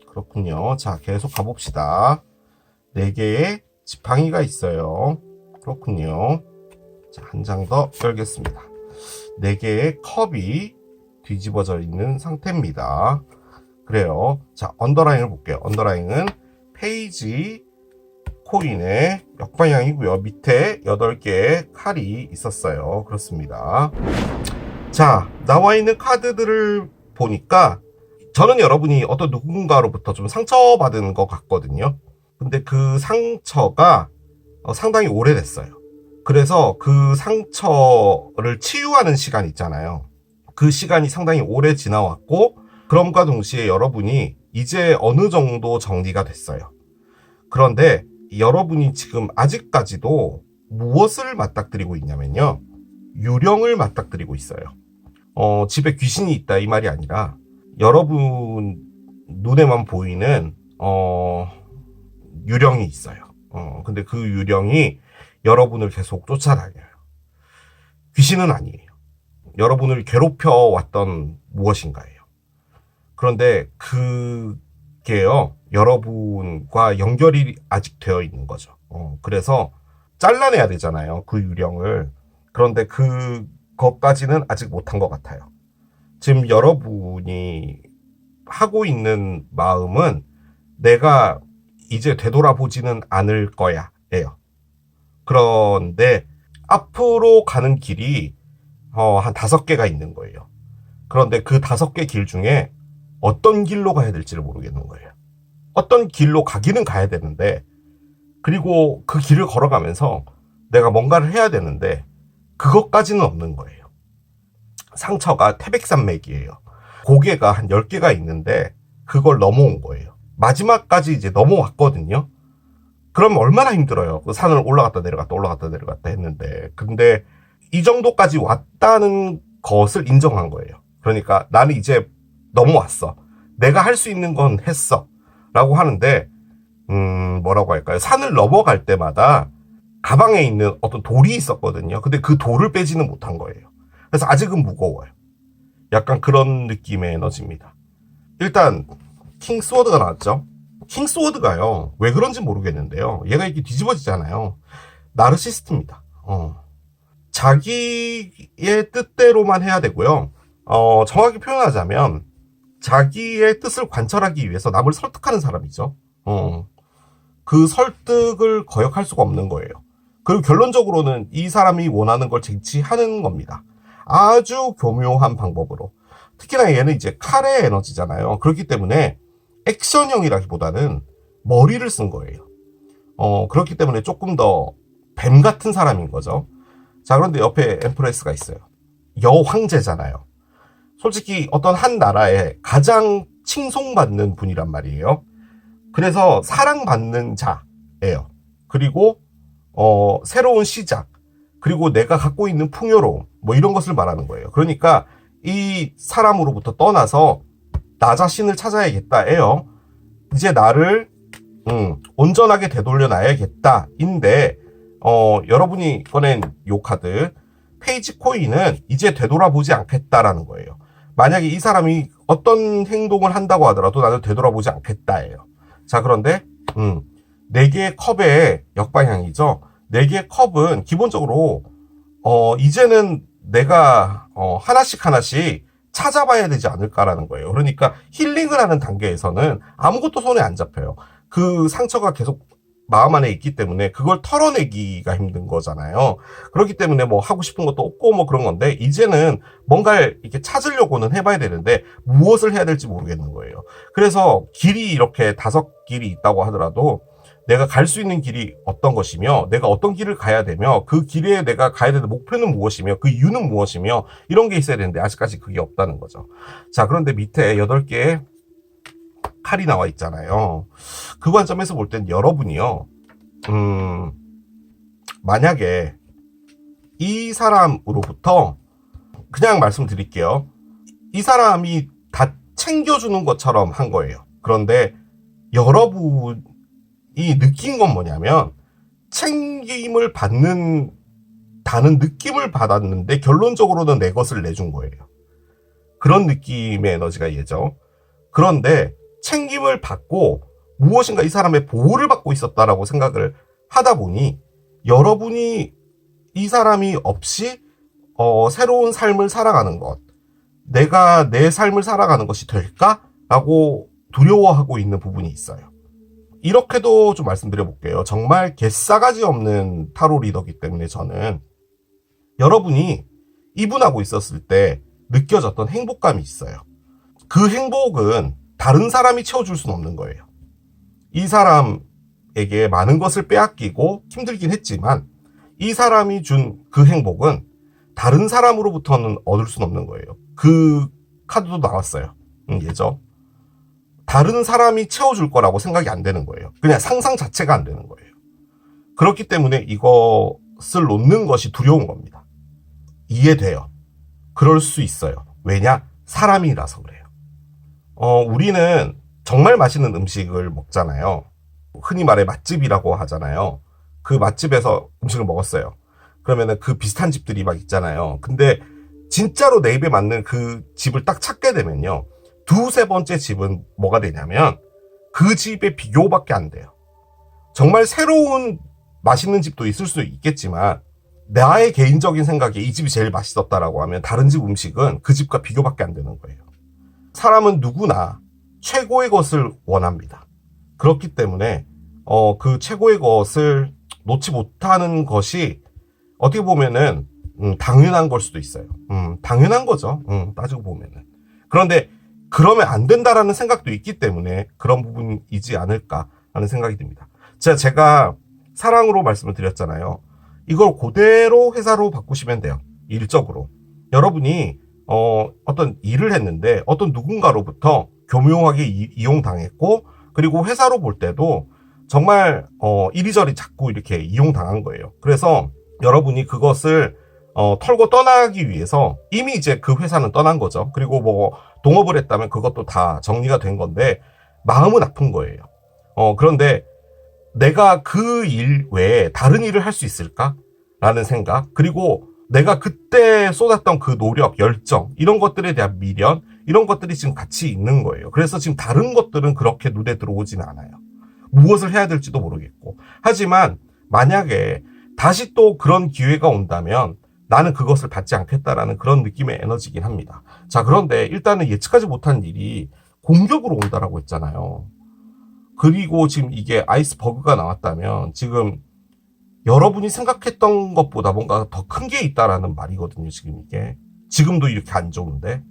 그렇군요. 자, 계속 가봅시다. 4개의 지팡이가 있어요. 그렇군요. 자, 한 장 더 열겠습니다. 4개의 컵이 뒤집어져 있는 상태입니다. 그래요. 자, 언더라인을 볼게요. 언더라인은 페이지 코인의 역방향이고요. 밑에 8개의 칼이 있었어요. 그렇습니다. 자, 나와 있는 카드들을 보니까 저는 여러분이 어떤 누군가로부터 좀 상처받은 것 같거든요. 근데 그 상처가 상당히 오래됐어요. 그래서 그 상처를 치유하는 시간 있잖아요. 그 시간이 상당히 오래 지나왔고, 그럼과 동시에 여러분이 이제 어느 정도 정리가 됐어요. 그런데 여러분이 지금 아직까지도 무엇을 맞닥뜨리고 있냐면요, 유령을 맞닥뜨리고 있어요. 집에 귀신이 있다 이 말이 아니라 여러분 눈에만 보이는 유령이 있어요. 근데 그 유령이 여러분을 계속 쫓아다녀요. 귀신은 아니에요. 여러분을 괴롭혀 왔던 무엇인가예요. 그런데 그게요, 여러분과 연결이 아직 되어 있는 거죠. 그래서 잘라내야 되잖아요, 그 유령을. 그런데 그것까지는 아직 못한 것 같아요. 지금 여러분이 하고 있는 마음은 내가 이제 되돌아보지는 않을 거야 예요. 그런데 앞으로 가는 길이 한 5개가 있는 거예요. 그런데 그 5개 길 중에 어떤 길로 가야 될지를 모르겠는 거예요. 어떤 길로 가기는 가야 되는데, 그리고 그 길을 걸어가면서 내가 뭔가를 해야 되는데 그것까지는 없는 거예요. 상처가 태백산맥이에요. 고개가 한 10개가 있는데 그걸 넘어온 거예요. 마지막까지 이제 넘어왔거든요. 그럼 얼마나 힘들어요. 그 산을 올라갔다 내려갔다 올라갔다 내려갔다 했는데, 근데 이 정도까지 왔다는 것을 인정한 거예요. 그러니까 나는 이제 넘어왔어. 내가 할 수 있는 건 했어. 라고 하는데, 뭐라고 할까요? 산을 넘어갈 때마다 가방에 있는 어떤 돌이 있었거든요. 근데 그 돌을 빼지는 못한 거예요. 그래서 아직은 무거워요. 약간 그런 느낌의 에너지입니다. 일단 킹스워드가 나왔죠. 킹스워드가요, 왜 그런지 모르겠는데요, 얘가 이렇게 뒤집어지잖아요. 나르시스트입니다. 자기의 뜻대로만 해야 되고요. 정확히 표현하자면 자기의 뜻을 관철하기 위해서 남을 설득하는 사람이죠. 그 설득을 거역할 수가 없는 거예요. 그리고 결론적으로는 이 사람이 원하는 걸 쟁취하는 겁니다. 아주 교묘한 방법으로. 특히나 얘는 이제 칼의 에너지잖아요. 그렇기 때문에 액션형이라기보다는 머리를 쓴 거예요. 그렇기 때문에 조금 더 뱀 같은 사람인 거죠. 자, 그런데 옆에 엠프레스가 있어요. 여황제잖아요. 솔직히 어떤 한 나라에 가장 칭송받는 분이란 말이에요. 그래서 사랑받는 자예요. 그리고 새로운 시작, 그리고 내가 갖고 있는 풍요로움, 뭐 이런 것을 말하는 거예요. 그러니까 이 사람으로부터 떠나서 나 자신을 찾아야겠다예요. 이제 나를 온전하게 되돌려 놔야겠다 인데, 여러분이 꺼낸 요 카드 페이지 코인은 이제 되돌아보지 않겠다라는 거예요. 만약에 이 사람이 어떤 행동을 한다고 하더라도 나는 되돌아보지 않겠다예요. 자, 그런데 4개의 컵의 역방향이죠. 4개의 컵은 기본적으로 이제는 내가 하나씩 찾아봐야 되지 않을까라는 거예요. 그러니까 힐링을 하는 단계에서는 아무것도 손에 안 잡혀요. 그 상처가 계속 마음 안에 있기 때문에 그걸 털어내기가 힘든 거잖아요. 그렇기 때문에 뭐 하고 싶은 것도 없고 뭐 그런 건데, 이제는 뭔가를 이렇게 찾으려고는 해봐야 되는데 무엇을 해야 될지 모르겠는 거예요. 그래서 길이 이렇게 5길이 있다고 하더라도 내가 갈 수 있는 길이 어떤 것이며, 내가 어떤 길을 가야 되며, 그 길에 내가 가야 되는 목표는 무엇이며, 그 이유는 무엇이며, 이런 게 있어야 되는데 아직까지 그게 없다는 거죠. 자, 그런데 밑에 8개의 칼이 나와 있잖아요. 그 관점에서 볼 땐 여러분이요, 만약에 이 사람으로부터, 그냥 말씀드릴게요, 이 사람이 다 챙겨주는 것처럼 한 거예요. 그런데 여러분이 느낀 건 뭐냐면 챙김을 받는다는 느낌을 받았는데 결론적으로는 내 것을 내준 거예요. 그런 느낌의 에너지가 얘죠. 그런데 챙김을 받고 무엇인가 이 사람의 보호를 받고 있었다라고 생각을 하다 보니 여러분이 이 사람이 없이 새로운 삶을 살아가는 것, 내가 내 삶을 살아가는 것이 될까라고 두려워하고 있는 부분이 있어요. 이렇게도 좀 말씀드려 볼게요. 정말 개싸가지 없는 타로 리더기 때문에 저는 여러분이 이분하고 있었을 때 느껴졌던 행복감이 있어요. 그 행복은 다른 사람이 채워줄 수는 없는 거예요. 이 사람에게 많은 것을 빼앗기고 힘들긴 했지만 이 사람이 준 그 행복은 다른 사람으로부터는 얻을 수는 없는 거예요. 그 카드도 나왔어요. 예죠. 다른 사람이 채워줄 거라고 생각이 안 되는 거예요. 그냥 상상 자체가 안 되는 거예요. 그렇기 때문에 이것을 놓는 것이 두려운 겁니다. 이해돼요. 그럴 수 있어요. 왜냐? 사람이라서 그래요. 우리는 정말 맛있는 음식을 먹잖아요. 흔히 말해 맛집이라고 하잖아요. 그 맛집에서 음식을 먹었어요. 그러면은 그 비슷한 집들이 막 있잖아요. 근데 진짜로 내 입에 맞는 그 집을 딱 찾게 되면요, 2-3번째 집은 뭐가 되냐면 그 집의 비교밖에 안 돼요. 정말 새로운 맛있는 집도 있을 수 있겠지만 나의 개인적인 생각에 이 집이 제일 맛있었다라고 하면 다른 집 음식은 그 집과 비교밖에 안 되는 거예요. 사람은 누구나 최고의 것을 원합니다. 그렇기 때문에 그 최고의 것을 놓지 못하는 것이 어떻게 보면은 당연한 걸 수도 있어요. 당연한 거죠. 따지고 보면은. 그런데 그러면 안 된다라는 생각도 있기 때문에 그런 부분이지 않을까라는 생각이 듭니다. 제가 사랑으로 말씀을 드렸잖아요. 이걸 그대로 회사로 바꾸시면 돼요. 일적으로. 여러분이 어떤 일을 했는데 어떤 누군가로부터 교묘하게 이용당했고, 그리고 회사로 볼 때도 정말 이리저리 자꾸 이렇게 이용당한 거예요. 그래서 여러분이 그것을 털고 떠나기 위해서 이미 이제 그 회사는 떠난 거죠. 그리고 뭐 동업을 했다면 그것도 다 정리가 된 건데 마음은 아픈 거예요. 그런데 내가 그 일 외에 다른 일을 할 수 있을까라는 생각, 그리고 내가 그때 쏟았던 그 노력, 열정, 이런 것들에 대한 미련, 이런 것들이 지금 같이 있는 거예요. 그래서 지금 다른 것들은 그렇게 눈에 들어오지는 않아요. 무엇을 해야 될지도 모르겠고. 하지만 만약에 다시 또 그런 기회가 온다면 나는 그것을 받지 않겠다라는 그런 느낌의 에너지긴 합니다. 자, 그런데 일단은 예측하지 못한 일이 공격으로 온다라고 했잖아요. 그리고 지금 이게 아이스버그가 나왔다면 지금 여러분이 생각했던 것보다 뭔가 더 큰 게 있다라는 말이거든요. 지금 이게. 지금도 이렇게 안 좋은데.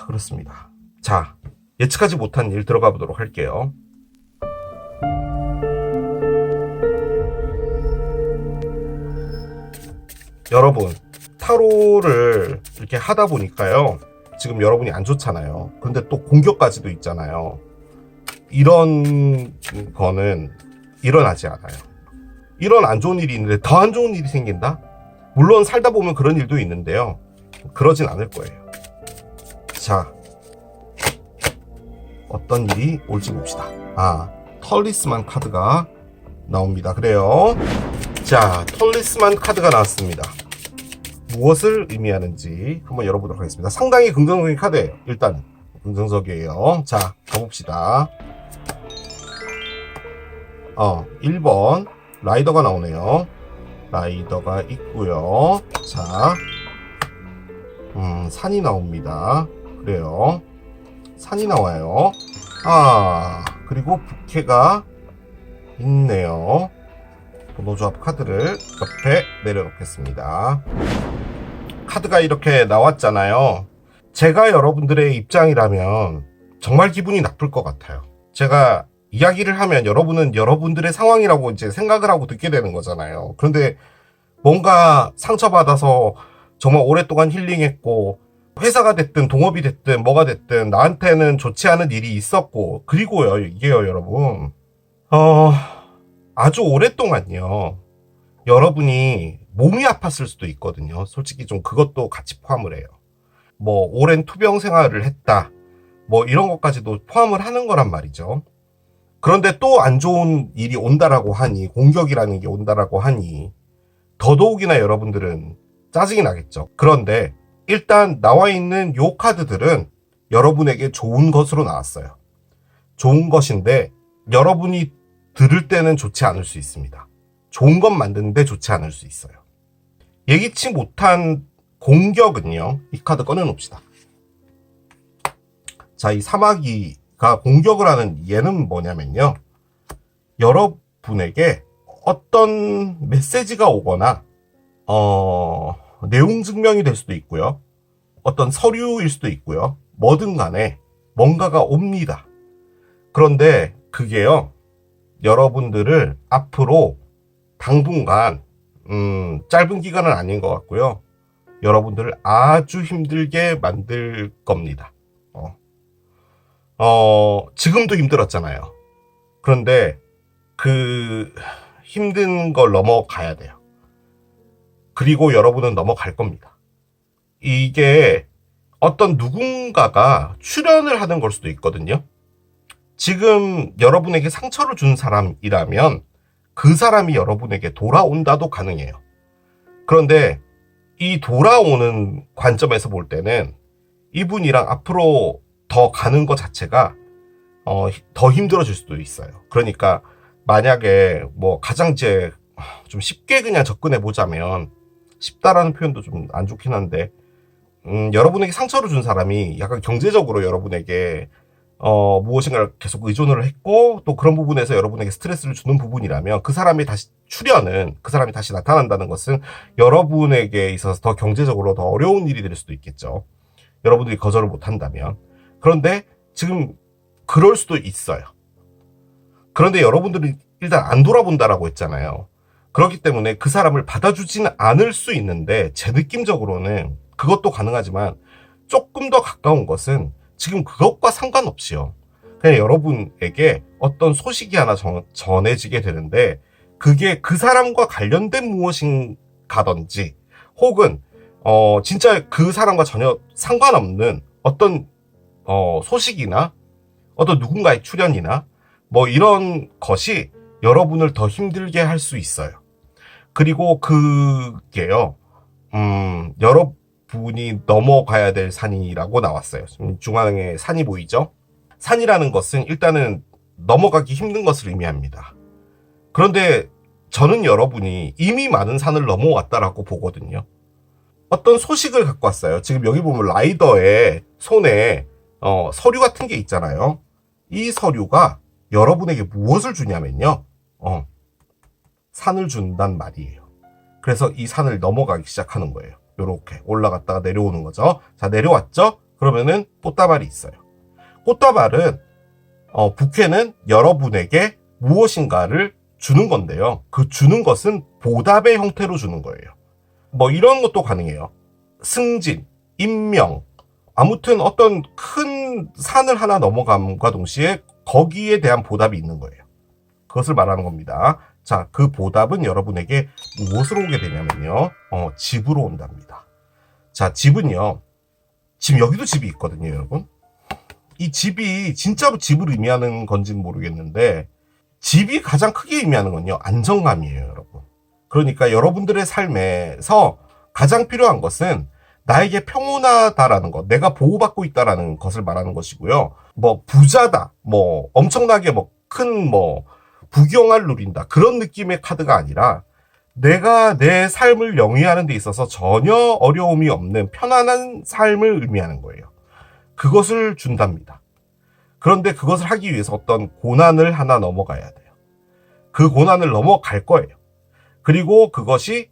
그렇습니다. 자, 예측하지 못한 일 들어가 보도록 할게요. 여러분, 타로를 이렇게 하다 보니까요, 지금 여러분이 안 좋잖아요. 근데 또 공격까지도 있잖아요. 이런 거는 일어나지 않아요. 이런 안 좋은 일이 있는데 더 안 좋은 일이 생긴다? 물론 살다 보면 그런 일도 있는데요, 그러진 않을 거예요. 자, 어떤 일이 올지 봅시다. 털리스만 카드가 나옵니다. 그래요. 자, 털리스만 카드가 나왔습니다. 무엇을 의미하는지 한번 열어보도록 하겠습니다. 상당히 긍정적인 카드예요. 일단 긍정적이에요. 자, 가봅시다. 1번 라이더가 나오네요. 라이더가 있고요. 자, 산이 나옵니다. 그래요. 산이 나와요. 그리고 부캐가 있네요. 노조합 카드를 옆에 내려놓겠습니다. 카드가 이렇게 나왔잖아요. 제가 여러분들의 입장이라면 정말 기분이 나쁠 것 같아요. 제가 이야기를 하면 여러분은 여러분들의 상황이라고 이제 생각을 하고 듣게 되는 거잖아요. 그런데 뭔가 상처받아서 정말 오랫동안 힐링했고, 회사가 됐든 동업이 됐든 뭐가 됐든 나한테는 좋지 않은 일이 있었고, 그리고요, 이게요, 여러분. 아주 오랫동안요, 여러분이 몸이 아팠을 수도 있거든요. 솔직히 좀 그것도 같이 포함을 해요. 뭐 오랜 투병 생활을 했다, 뭐 이런 것까지도 포함을 하는 거란 말이죠. 그런데 또 안 좋은 일이 온다라고 하니, 공격이라는 게 온다라고 하니 더더욱이나 여러분들은 짜증이 나겠죠. 그런데 일단 나와 있는 요 카드들은 여러분에게 좋은 것으로 나왔어요. 좋은 것인데 여러분이 들을 때는 좋지 않을 수 있습니다. 좋은 것 만드는데 좋지 않을 수 있어요. 예기치 못한 공격은요, 이 카드 꺼내놓읍시다. 자, 이 사마귀가 공격을 하는 얘는 뭐냐면요, 여러분에게 어떤 메시지가 오거나 내용 증명이 될 수도 있고요, 어떤 서류일 수도 있고요, 뭐든 간에 뭔가가 옵니다. 그런데 그게요, 여러분들을 앞으로 당분간 짧은 기간은 아닌 것 같고요, 여러분들을 아주 힘들게 만들 겁니다. 지금도 힘들었잖아요. 그런데 그 힘든 걸 넘어가야 돼요. 그리고 여러분은 넘어갈 겁니다. 이게 어떤 누군가가 출연을 하는 걸 수도 있거든요. 지금 여러분에게 상처를 준 사람이라면 그 사람이 여러분에게 돌아온다도 가능해요. 그런데 이 돌아오는 관점에서 볼 때는 이분이랑 앞으로 더 가는 것 자체가 더 힘들어질 수도 있어요. 그러니까 만약에 뭐 가장 이제 좀 쉽게 그냥 접근해 보자면, 쉽다라는 표현도 좀 안 좋긴 한데, 여러분에게 상처를 준 사람이 약간 경제적으로 여러분에게 무엇인가를 계속 의존을 했고 또 그런 부분에서 여러분에게 스트레스를 주는 부분이라면 그 사람이 다시 그 사람이 다시 나타난다는 것은 여러분에게 있어서 더 경제적으로 더 어려운 일이 될 수도 있겠죠. 여러분들이 거절을 못한다면. 그런데 지금 그럴 수도 있어요. 그런데 여러분들이 일단 안 돌아본다라고 했잖아요. 그렇기 때문에 그 사람을 받아주지는 않을 수 있는데 제 느낌적으로는 그것도 가능하지만 조금 더 가까운 것은 지금 그것과 상관없이요. 그냥 여러분에게 어떤 소식이 하나 전해지게 되는데 그게 그 사람과 관련된 무엇인가든지 혹은 진짜 그 사람과 전혀 상관없는 어떤 소식이나 어떤 누군가의 출연이나 뭐 이런 것이 여러분을 더 힘들게 할 수 있어요. 그리고 그게요, 여러분이 넘어가야 될 산이라고 나왔어요. 중앙에 산이 보이죠? 산이라는 것은 일단은 넘어가기 힘든 것을 의미합니다. 그런데 저는 여러분이 이미 많은 산을 넘어왔다라고 보거든요. 어떤 소식을 갖고 왔어요. 지금 여기 보면 라이더의 손에 서류 같은 게 있잖아요. 이 서류가 여러분에게 무엇을 주냐면요. 산을 준단 말이에요. 그래서 이 산을 넘어가기 시작하는 거예요. 요렇게 올라갔다가 내려오는 거죠. 자, 내려왔죠? 그러면은 꽃다발이 있어요. 꽃다발은 부캐는 여러분에게 무엇인가를 주는 건데요. 그 주는 것은 보답의 형태로 주는 거예요. 뭐 이런 것도 가능해요. 승진, 임명, 아무튼 어떤 큰 산을 하나 넘어감과 동시에 거기에 대한 보답이 있는 거예요. 그것을 말하는 겁니다. 자, 그 보답은 여러분에게 무엇으로 오게 되냐면요. 집으로 온답니다. 자, 집은요. 지금 여기도 집이 있거든요, 여러분. 이 집이 진짜로 집을 의미하는 건지는 모르겠는데 집이 가장 크게 의미하는 건요. 안정감이에요, 여러분. 그러니까 여러분들의 삶에서 가장 필요한 것은 나에게 평온하다라는 것, 내가 보호받고 있다라는 것을 말하는 것이고요. 뭐 부자다, 뭐 엄청나게 뭐 큰 뭐 부경을 누린다 그런 느낌의 카드가 아니라 내가 내 삶을 영위하는 데 있어서 전혀 어려움이 없는 편안한 삶을 의미하는 거예요. 그것을 준답니다. 그런데 그것을 하기 위해서 어떤 고난을 하나 넘어가야 돼요. 그 고난을 넘어갈 거예요. 그리고 그것이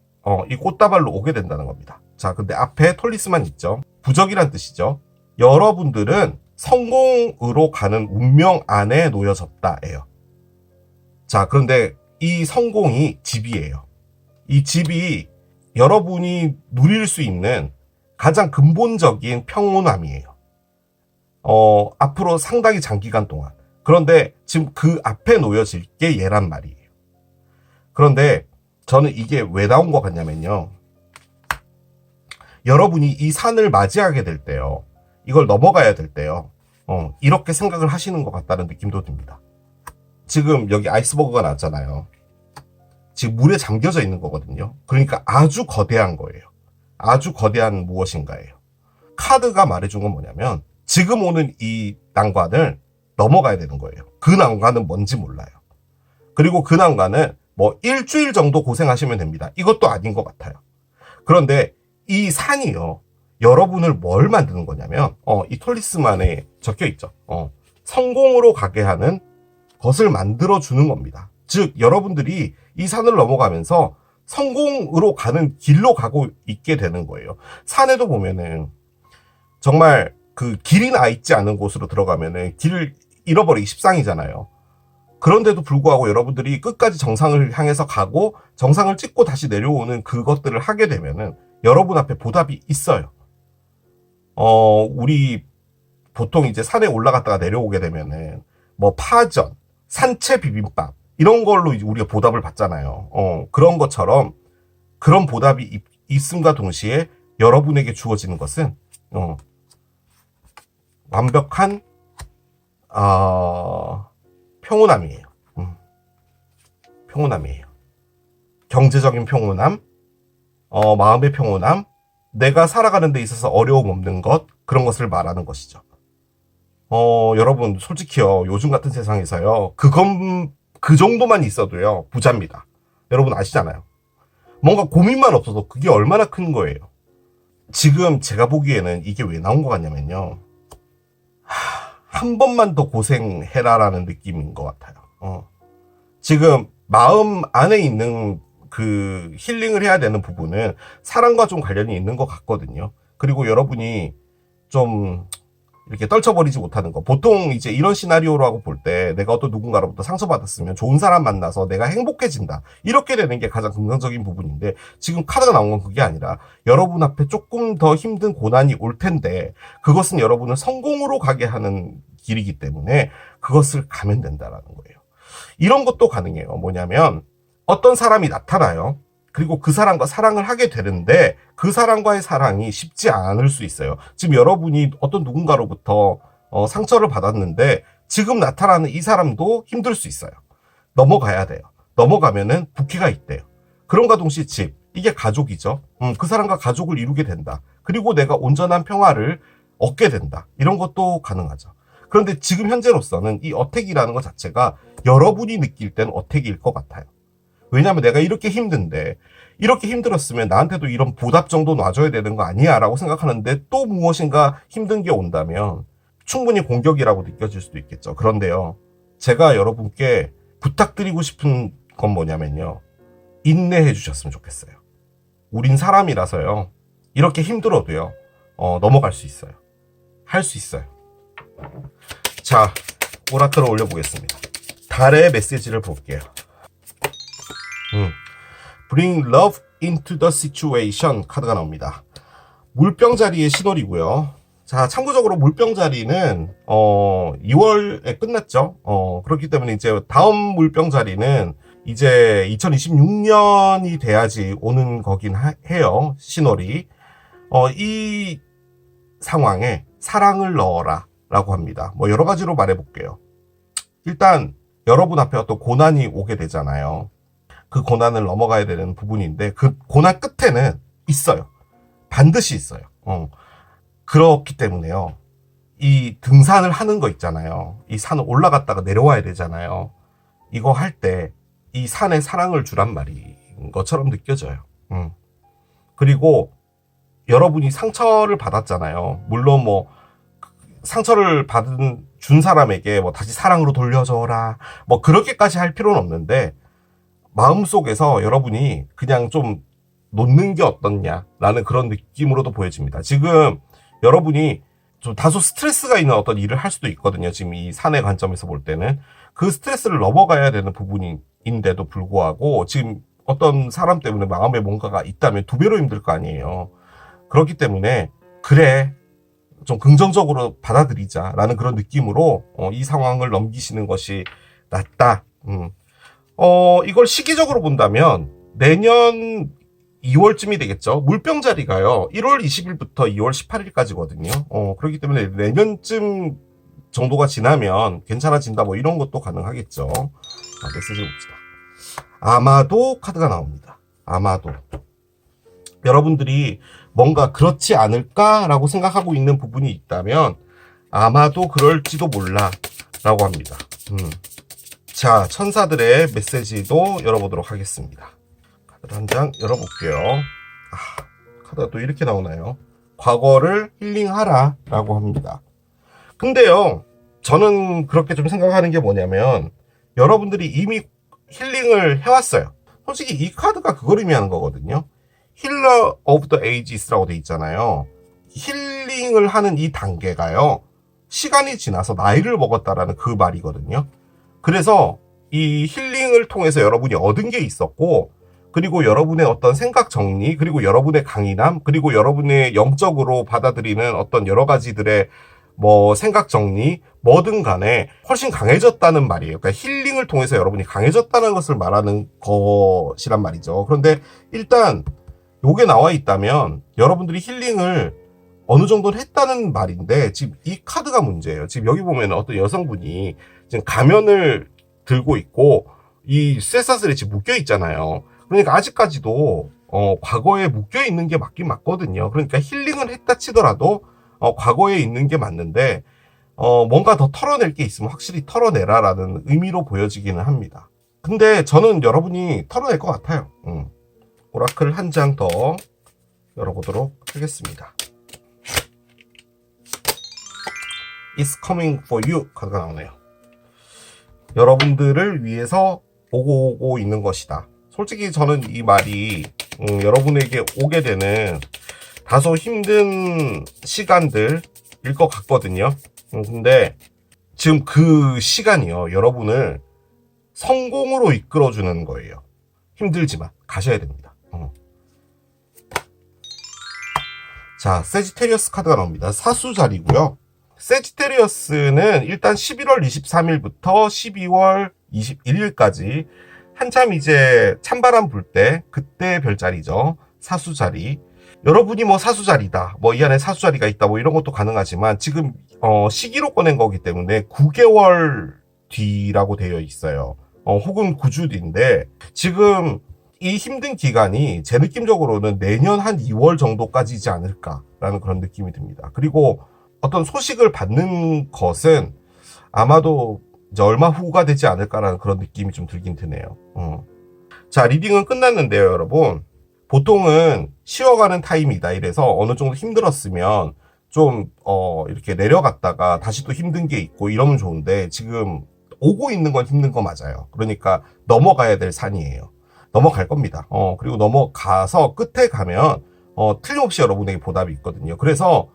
이 꽃다발로 오게 된다는 겁니다. 자, 근데 앞에 톨리스만 있죠. 부적이란 뜻이죠. 여러분들은 성공으로 가는 운명 안에 놓여졌다예요. 자, 그런데 이 성공이 집이에요. 이 집이 여러분이 누릴 수 있는 가장 근본적인 평온함이에요. 앞으로 상당히 장기간 동안. 그런데 지금 그 앞에 놓여질 게 얘란 말이에요. 그런데 저는 이게 왜 나온 것 같냐면요. 여러분이 이 산을 맞이하게 될 때요. 이걸 넘어가야 될 때요. 이렇게 생각을 하시는 것 같다는 느낌도 듭니다. 지금 여기 아이스버그가 나왔잖아요. 지금 물에 잠겨져 있는 거거든요. 그러니까 아주 거대한 거예요. 아주 거대한 무엇인가예요. 카드가 말해준 건 뭐냐면 지금 오는 이 난관을 넘어가야 되는 거예요. 그 난관은 뭔지 몰라요. 그리고 그 난관은 뭐 일주일 정도 고생하시면 됩니다. 이것도 아닌 것 같아요. 그런데 이 산이요. 여러분을 뭘 만드는 거냐면 이 톨리스만에 적혀 있죠. 성공으로 가게 하는 것을 만들어 주는 겁니다. 즉 여러분들이 이 산을 넘어가면서 성공으로 가는 길로 가고 있게 되는 거예요. 산에도 보면은 정말 그 길이 나 있지 않은 곳으로 들어가면은 길을 잃어버리기 십상이잖아요. 그런데도 불구하고 여러분들이 끝까지 정상을 향해서 가고 정상을 찍고 다시 내려오는 그것들을 하게 되면은 여러분 앞에 보답이 있어요. 우리 보통 이제 산에 올라갔다가 내려오게 되면은 뭐 파전, 산채 비빔밥 이런 걸로 우리가 보답을 받잖아요. 그런 것처럼 그런 보답이 있음과 동시에 여러분에게 주어지는 것은 완벽한 평온함이에요. 평온함이에요. 경제적인 평온함, 마음의 평온함, 내가 살아가는 데 있어서 어려움 없는 것, 그런 것을 말하는 것이죠. 여러분, 솔직히요, 요즘 같은 세상에서요, 그 정도만 있어도요, 부자입니다. 여러분 아시잖아요. 뭔가 고민만 없어도 그게 얼마나 큰 거예요. 지금 제가 보기에는 이게 왜 나온 것 같냐면요. 한 번만 더 고생해라라는 느낌인 것 같아요. 지금 마음 안에 있는 그 힐링을 해야 되는 부분은 사랑과 좀 관련이 있는 것 같거든요. 그리고 여러분이 좀 이렇게 떨쳐버리지 못하는 거. 보통 이제 이런 시나리오라고 볼 때 내가 어떤 누군가로부터 상처받았으면 좋은 사람 만나서 내가 행복해진다. 이렇게 되는 게 가장 긍정적인 부분인데 지금 카드가 나온 건 그게 아니라 여러분 앞에 조금 더 힘든 고난이 올 텐데 그것은 여러분을 성공으로 가게 하는 길이기 때문에 그것을 가면 된다라는 거예요. 이런 것도 가능해요. 뭐냐면 어떤 사람이 나타나요. 그리고 그 사람과 사랑을 하게 되는데 그 사람과의 사랑이 쉽지 않을 수 있어요. 지금 여러분이 어떤 누군가로부터 상처를 받았는데 지금 나타나는 이 사람도 힘들 수 있어요. 넘어가야 돼요. 넘어가면은 부캐가 있대요. 그럼과 동시에 집, 이게 가족이죠. 그 사람과 가족을 이루게 된다. 그리고 내가 온전한 평화를 얻게 된다. 이런 것도 가능하죠. 그런데 지금 현재로서는 이 어택이라는 것 자체가 여러분이 느낄 땐 어택일 것 같아요. 왜냐하면 내가 이렇게 힘든데 이렇게 힘들었으면 나한테도 이런 보답 정도 놔줘야 되는 거 아니야 라고 생각하는데 또 무엇인가 힘든 게 온다면 충분히 공격이라고 느껴질 수도 있겠죠. 그런데요, 제가 여러분께 부탁드리고 싶은 건 뭐냐면요, 인내해 주셨으면 좋겠어요. 우린 사람이라서요, 이렇게 힘들어도요 넘어갈 수 있어요. 할 수 있어요. 자, 오라클을 올려보겠습니다. 달의 메시지를 볼게요. Bring love into the situation 카드가 나옵니다. 물병자리의 신월이고요. 자, 참고적으로 물병자리는 2월에 끝났죠. 그렇기 때문에 이제 다음 물병자리는 이제 2026년이 돼야지 오는 거긴 해요. 신월이. 이 상황에 사랑을 넣어라 라고 합니다. 뭐 여러 가지로 말해볼게요. 일단 여러분 앞에 어떤 고난이 오게 되잖아요. 그 고난을 넘어가야 되는 부분인데 그 고난 끝에는 있어요. 반드시 있어요. 그렇기 때문에요. 이 등산을 하는 거 있잖아요. 이 산을 올라갔다가 내려와야 되잖아요. 이거 할 때 이 산에 사랑을 주란 말인 것처럼 느껴져요. 그리고 여러분이 상처를 받았잖아요. 물론 뭐 상처를 준 사람에게 뭐 다시 사랑으로 돌려줘라 뭐 그렇게까지 할 필요는 없는데 마음속에서 여러분이 그냥 좀 놓는 게 어떻냐라는 그런 느낌으로도 보여집니다. 지금 여러분이 좀 다소 스트레스가 있는 어떤 일을 할 수도 있거든요. 지금 이 사내 관점에서 볼 때는 그 스트레스를 넘어가야 되는 부분인데도 불구하고 지금 어떤 사람 때문에 마음에 뭔가가 있다면 두 배로 힘들 거 아니에요. 그렇기 때문에 그래 좀 긍정적으로 받아들이자라는 그런 느낌으로 이 상황을 넘기시는 것이 낫다. 이걸 시기적으로 본다면 내년 2월쯤이 되겠죠. 물병자리가요. 1월 20일부터 2월 18일까지거든요. 그렇기 때문에 내년쯤 정도가 지나면 괜찮아진다 뭐 이런 것도 가능하겠죠. 자, 메시지를 봅시다. 아마도 카드가 나옵니다. 아마도. 여러분들이 뭔가 그렇지 않을까라고 생각하고 있는 부분이 있다면 아마도 그럴지도 몰라 라고 합니다. 자, 천사들의 메시지도 열어보도록 하겠습니다. 카드를 한 장 열어볼게요. 카드가 또 이렇게 나오나요? 과거를 힐링하라 라고 합니다. 근데요, 저는 그렇게 좀 생각하는 게 뭐냐면 여러분들이 이미 힐링을 해왔어요. 솔직히 이 카드가 그걸 의미하는 거거든요. 힐러 오브 더 에이지스라고 돼 있잖아요. 힐링을 하는 이 단계가요, 시간이 지나서 나이를 먹었다라는 그 말이거든요. 그래서 이 힐링을 통해서 여러분이 얻은 게 있었고, 그리고 여러분의 어떤 생각 정리, 그리고 여러분의 강인함, 그리고 여러분의 영적으로 받아들이는 어떤 여러 가지들의 뭐 생각 정리, 뭐든 간에 훨씬 강해졌다는 말이에요. 그러니까 힐링을 통해서 여러분이 강해졌다는 것을 말하는 것이란 말이죠. 그런데 일단 요게 나와 있다면 여러분들이 힐링을 어느 정도는 했다는 말인데 지금 이 카드가 문제예요. 지금 여기 보면 어떤 여성분이 지금 가면을 들고 있고 이 쇠사슬에 지금 묶여 있잖아요. 그러니까 아직까지도 과거에 묶여 있는 게 맞긴 맞거든요. 그러니까 힐링을 했다 치더라도 과거에 있는 게 맞는데 뭔가 더 털어낼 게 있으면 확실히 털어내라라는 의미로 보여지기는 합니다. 근데 저는 여러분이 털어낼 것 같아요. 오라클 한 장 더 열어보도록 하겠습니다. It's coming for you 카드가 나오네요. 여러분들을 위해서 오고 있는 것이다. 솔직히 저는 이 말이 여러분에게 오게 되는 다소 힘든 시간들일 것 같거든요. 근데 지금 그 시간이요, 여러분을 성공으로 이끌어주는 거예요. 힘들지만 가셔야 됩니다. 자, 세지테리어스 카드가 나옵니다. 사수 자리고요. 세지테리어스는 일단 11월 23일부터 12월 21일까지 한참 이제 찬바람 불 때 그때 별자리죠. 사수자리. 여러분이 뭐 사수자리다, 뭐 이 안에 사수자리가 있다, 뭐 이런 것도 가능하지만 지금 시기로 꺼낸 거기 때문에 9개월 뒤라고 되어 있어요. 혹은 9주 뒤인데 지금 이 힘든 기간이 제 느낌적으로는 내년 한 2월 정도까지지 않을까라는 그런 느낌이 듭니다. 그리고 어떤 소식을 받는 것은 아마도 이제 얼마 후가 되지 않을까라는 그런 느낌이 좀 들긴 드네요. 자, 리딩은 끝났는데요, 여러분. 보통은 쉬어가는 타임이다. 이래서 어느 정도 힘들었으면 좀 이렇게 내려갔다가 다시 또 힘든 게 있고 이러면 좋은데 지금 오고 있는 건 힘든 거 맞아요. 그러니까 넘어가야 될 산이에요. 넘어갈 겁니다. 그리고 넘어가서 끝에 가면 틀림없이 여러분에게 보답이 있거든요. 그래서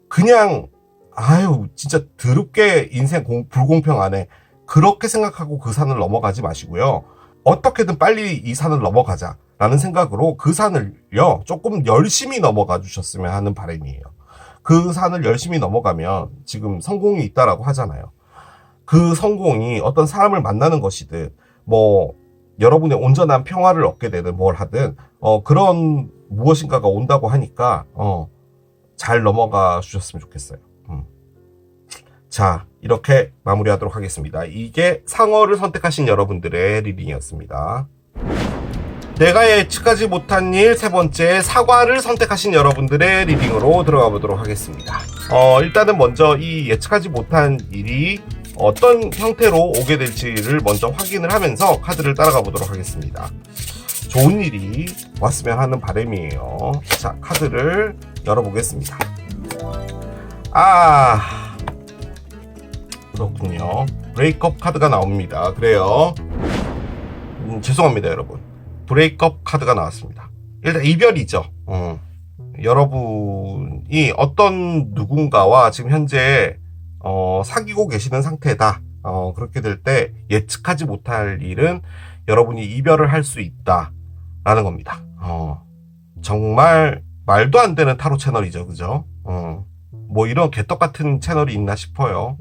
그냥 아유 진짜 더럽게 인생 불공평하네 그렇게 생각하고 그 산을 넘어가지 마시고요. 어떻게든 빨리 이 산을 넘어가자 라는 생각으로 그 산을요 조금 열심히 넘어가 주셨으면 하는 바람이에요. 그 산을 열심히 넘어가면 지금 성공이 있다라고 하잖아요. 그 성공이 어떤 사람을 만나는 것이든 뭐 여러분의 온전한 평화를 얻게 되든 뭘 하든 그런 무엇인가가 온다고 하니까 잘 넘어가 주셨으면 좋겠어요. 자, 이렇게 마무리하도록 하겠습니다. 이게 상어를 선택하신 여러분들의 리딩이었습니다. 내가 예측하지 못한 일 세 번째, 사과를 선택하신 여러분들의 리딩으로 들어가 보도록 하겠습니다. 일단은 먼저 이 예측하지 못한 일이 어떤 형태로 오게 될지를 먼저 확인을 하면서 카드를 따라가 보도록 하겠습니다. 좋은 일이 왔으면 하는 바람이에요. 자, 카드를 열어보겠습니다. 그렇군요. 브레이크업 카드가 나옵니다. 그래요. 죄송합니다, 여러분. 브레이크업 카드가 나왔습니다. 일단 이별이죠. 여러분이 어떤 누군가와 지금 현재 사귀고 계시는 상태다. 그렇게 될 때 예측하지 못할 일은 여러분이 이별을 할 수 있다 라는 겁니다. 정말 말도 안 되는 타로 채널이죠. 그죠? 뭐 이런 개떡 같은 채널이 있나 싶어요.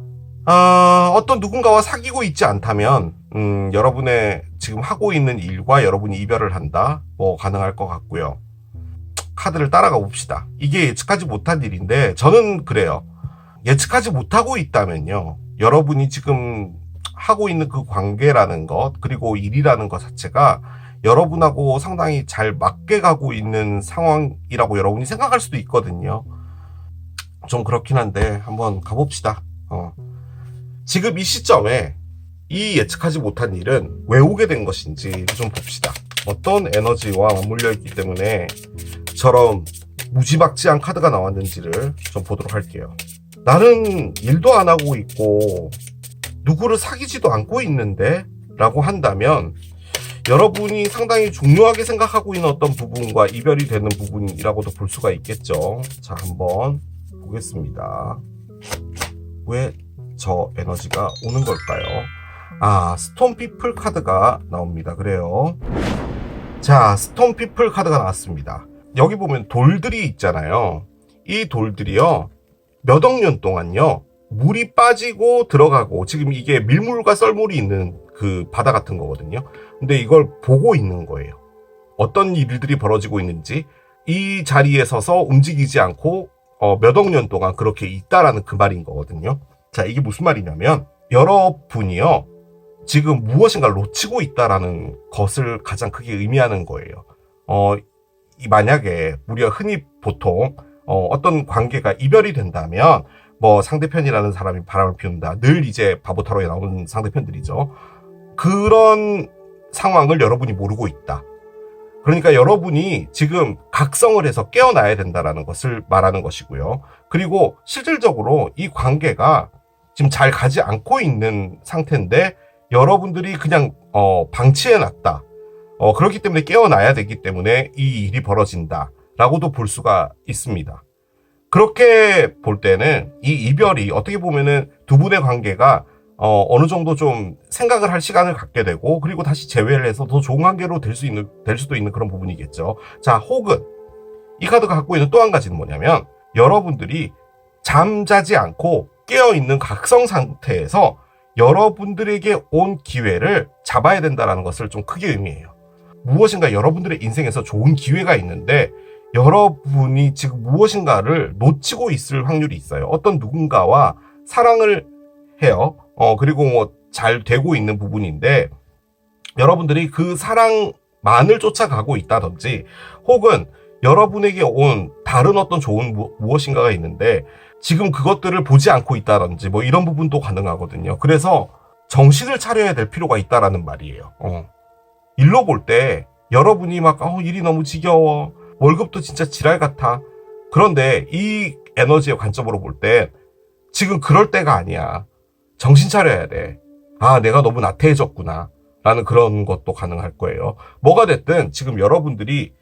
어떤 누군가와 사귀고 있지 않다면 여러분의 지금 하고 있는 일과 여러분이 이별을 한다, 뭐 가능할 것 같고요. 카드를 따라가 봅시다. 이게 예측하지 못한 일인데 저는 그래요. 예측하지 못하고 있다면요, 여러분이 지금 하고 있는 그 관계라는 것 그리고 일이라는 것 자체가 여러분하고 상당히 잘 맞게 가고 있는 상황이라고 여러분이 생각할 수도 있거든요. 좀 그렇긴 한데 한번 가봅시다. 지금 이 시점에 이 예측하지 못한 일은 왜 오게 된 것인지 좀 봅시다. 어떤 에너지와 맞물려 있기 때문에 저런 무지막지한 카드가 나왔는지를 좀 보도록 할게요. 나는 일도 안 하고 있고 누구를 사귀지도 않고 있는데 라고 한다면 여러분이 상당히 중요하게 생각하고 있는 어떤 부분과 이별이 되는 부분이라고도 볼 수가 있겠죠. 자, 한번 보겠습니다. 왜 저 에너지가 오는 걸까요? 스톤피플 카드가 나옵니다. 그래요. 자, 스톤피플 카드가 나왔습니다. 여기 보면 돌들이 있잖아요. 이 돌들이요, 몇 억 년 동안요, 물이 빠지고 들어가고, 지금 이게 밀물과 썰물이 있는 그 바다 같은 거거든요. 근데 이걸 보고 있는 거예요. 어떤 일들이 벌어지고 있는지 이 자리에 서서 움직이지 않고 몇 억 년 동안 그렇게 있다라는 그 말인 거거든요. 자, 이게 무슨 말이냐면 여러분이요 지금 무엇인가 놓치고 있다라는 것을 가장 크게 의미하는 거예요. 만약에 우리가 흔히 보통 어떤 관계가 이별이 된다면 뭐 상대편이라는 사람이 바람을 피운다, 늘 이제 바보타로에 나오는 상대편들이죠. 그런 상황을 여러분이 모르고 있다. 그러니까 여러분이 지금 각성을 해서 깨어나야 된다라는 것을 말하는 것이고요. 그리고 실질적으로 이 관계가 지금 잘 가지 않고 있는 상태인데 여러분들이 그냥 방치해놨다. 그렇기 때문에 깨어나야 되기 때문에 이 일이 벌어진다라고도 볼 수가 있습니다. 그렇게 볼 때는 이 이별이 어떻게 보면은 두 분의 관계가 어느 정도 좀 생각을 할 시간을 갖게 되고, 그리고 다시 재회를 해서 더 좋은 관계로 될 수도 있는 그런 부분이겠죠. 자, 혹은 이 카드가 갖고 있는 또 한 가지는 뭐냐면, 여러분들이 잠자지 않고 깨어있는 각성 상태에서 여러분들에게 온 기회를 잡아야 된다는 것을 좀 크게 의미해요. 무엇인가 여러분들의 인생에서 좋은 기회가 있는데 여러분이 지금 무엇인가를 놓치고 있을 확률이 있어요. 어떤 누군가와 사랑을 해요. 그리고 뭐 잘 되고 있는 부분인데 여러분들이 그 사랑만을 쫓아가고 있다든지, 혹은 여러분에게 온 다른 어떤 좋은 무엇인가가 있는데 지금 그것들을 보지 않고 있다든지 뭐 이런 부분도 가능하거든요. 그래서 정신을 차려야 될 필요가 있다라는 말이에요. 일로 볼 때 여러분이 막 일이 너무 지겨워, 월급도 진짜 지랄 같아. 그런데 이 에너지의 관점으로 볼 때 지금 그럴 때가 아니야. 정신 차려야 돼. 내가 너무 나태해졌구나 라는 그런 것도 가능할 거예요. 뭐가 됐든 지금 여러분들이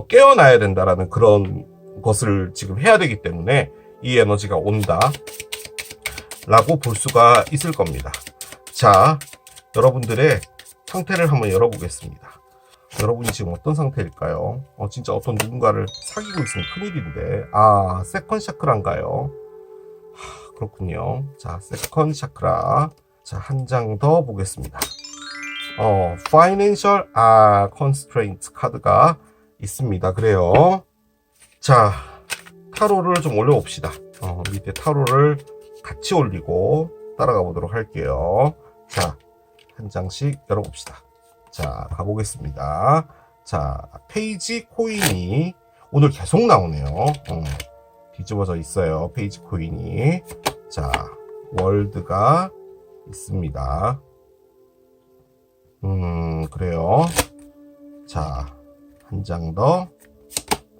깨어나야 된다라는 그런 것을 지금 해야 되기 때문에 이 에너지가 온다 라고 볼 수가 있을 겁니다. 자, 여러분들의 상태를 한번 열어보겠습니다. 여러분이 지금 어떤 상태일까요? 진짜 어떤 누군가를 사귀고 있으면 큰일인데. 세컨 샤크라인가요? 그렇군요. 자, 세컨 샤크라. 자, 한 장 더 보겠습니다. Financial Constraint 카드가 있습니다. 그래요. 자, 타로를 좀 올려봅시다. 밑에 타로를 같이 올리고 따라가 보도록 할게요. 자, 한 장씩 열어봅시다. 자, 가보겠습니다. 자, 페이지 코인이 오늘 계속 나오네요. 뒤집어져 있어요. 페이지 코인이. 자, 월드가 있습니다. 그래요. 자, 한 장 더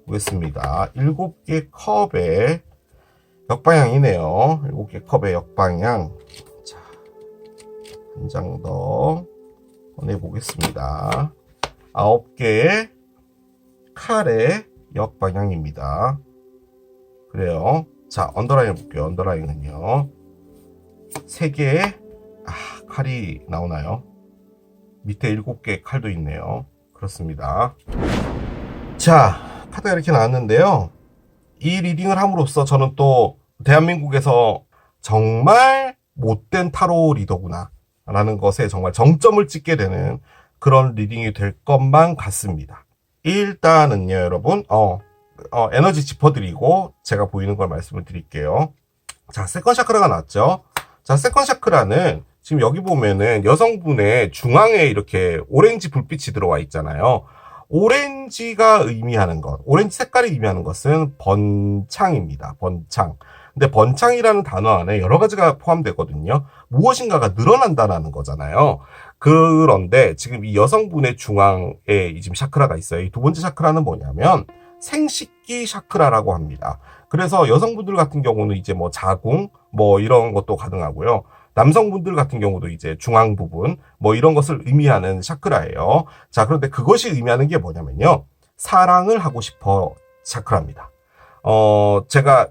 보겠습니다. 7개 컵의 역방향이네요. 7개 컵의 역방향. 자, 한 장 더 꺼내보겠습니다. 9개의 칼의 역방향입니다. 그래요. 자, 언더라인 해볼게요. 언더라인은요. 3개의 칼이 나오나요? 밑에 7개의 칼도 있네요. 그렇습니다. 자, 카드가 이렇게 나왔는데요. 이 리딩을 함으로써 저는 또 대한민국에서 정말 못된 타로 리더구나 라는 것에 정말 정점을 찍게 되는 그런 리딩이 될 것만 같습니다. 일단은요, 여러분, 에너지 짚어드리고 제가 보이는 걸 말씀을 드릴게요. 자, 세컨 샤크라가 나왔죠. 자, 세컨 샤크라는 지금 여기 보면은 여성분의 중앙에 이렇게 오렌지 불빛이 들어와 있잖아요. 오렌지가 의미하는 것, 오렌지 색깔이 의미하는 것은 번창입니다. 번창. 근데 번창이라는 단어 안에 여러 가지가 포함되거든요. 무엇인가가 늘어난다는 거잖아요. 그런데 지금 이 여성분의 중앙에 지금 샤크라가 있어요. 이 두 번째 샤크라는 뭐냐면 생식기 샤크라라고 합니다. 그래서 여성분들 같은 경우는 이제 뭐 자궁, 뭐 이런 것도 가능하고요. 남성분들 같은 경우도 이제 중앙 부분, 뭐 이런 것을 의미하는 샤크라예요. 자, 그런데 그것이 의미하는 게 뭐냐면요. 사랑을 하고 싶어 샤크라입니다. 제가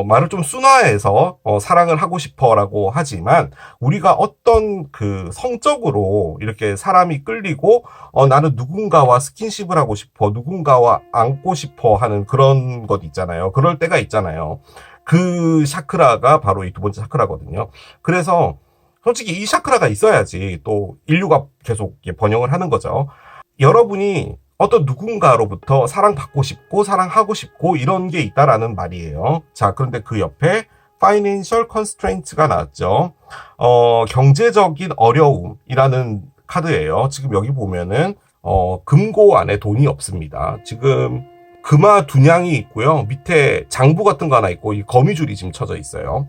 말을 좀 순화해서 사랑을 하고 싶어라고 하지만 우리가 어떤 그 성적으로 이렇게 사람이 끌리고 나는 누군가와 스킨십을 하고 싶어, 누군가와 안고 싶어 하는 그런 것 있잖아요. 그럴 때가 있잖아요. 그 샤크라가 바로 이 두 번째 샤크라거든요. 그래서 솔직히 이 샤크라가 있어야지 또 인류가 계속 번영을 하는 거죠. 여러분이 어떤 누군가로부터 사랑받고 싶고 사랑하고 싶고 이런 게 있다라는 말이에요. 자, 그런데 그 옆에 Financial Constraint가 나왔죠. 경제적인 어려움이라는 카드예요. 지금 여기 보면은 금고 안에 돈이 없습니다. 지금 금화 두 냥이 있고요. 밑에 장부 같은 거 하나 있고 이 거미줄이 지금 쳐져 있어요.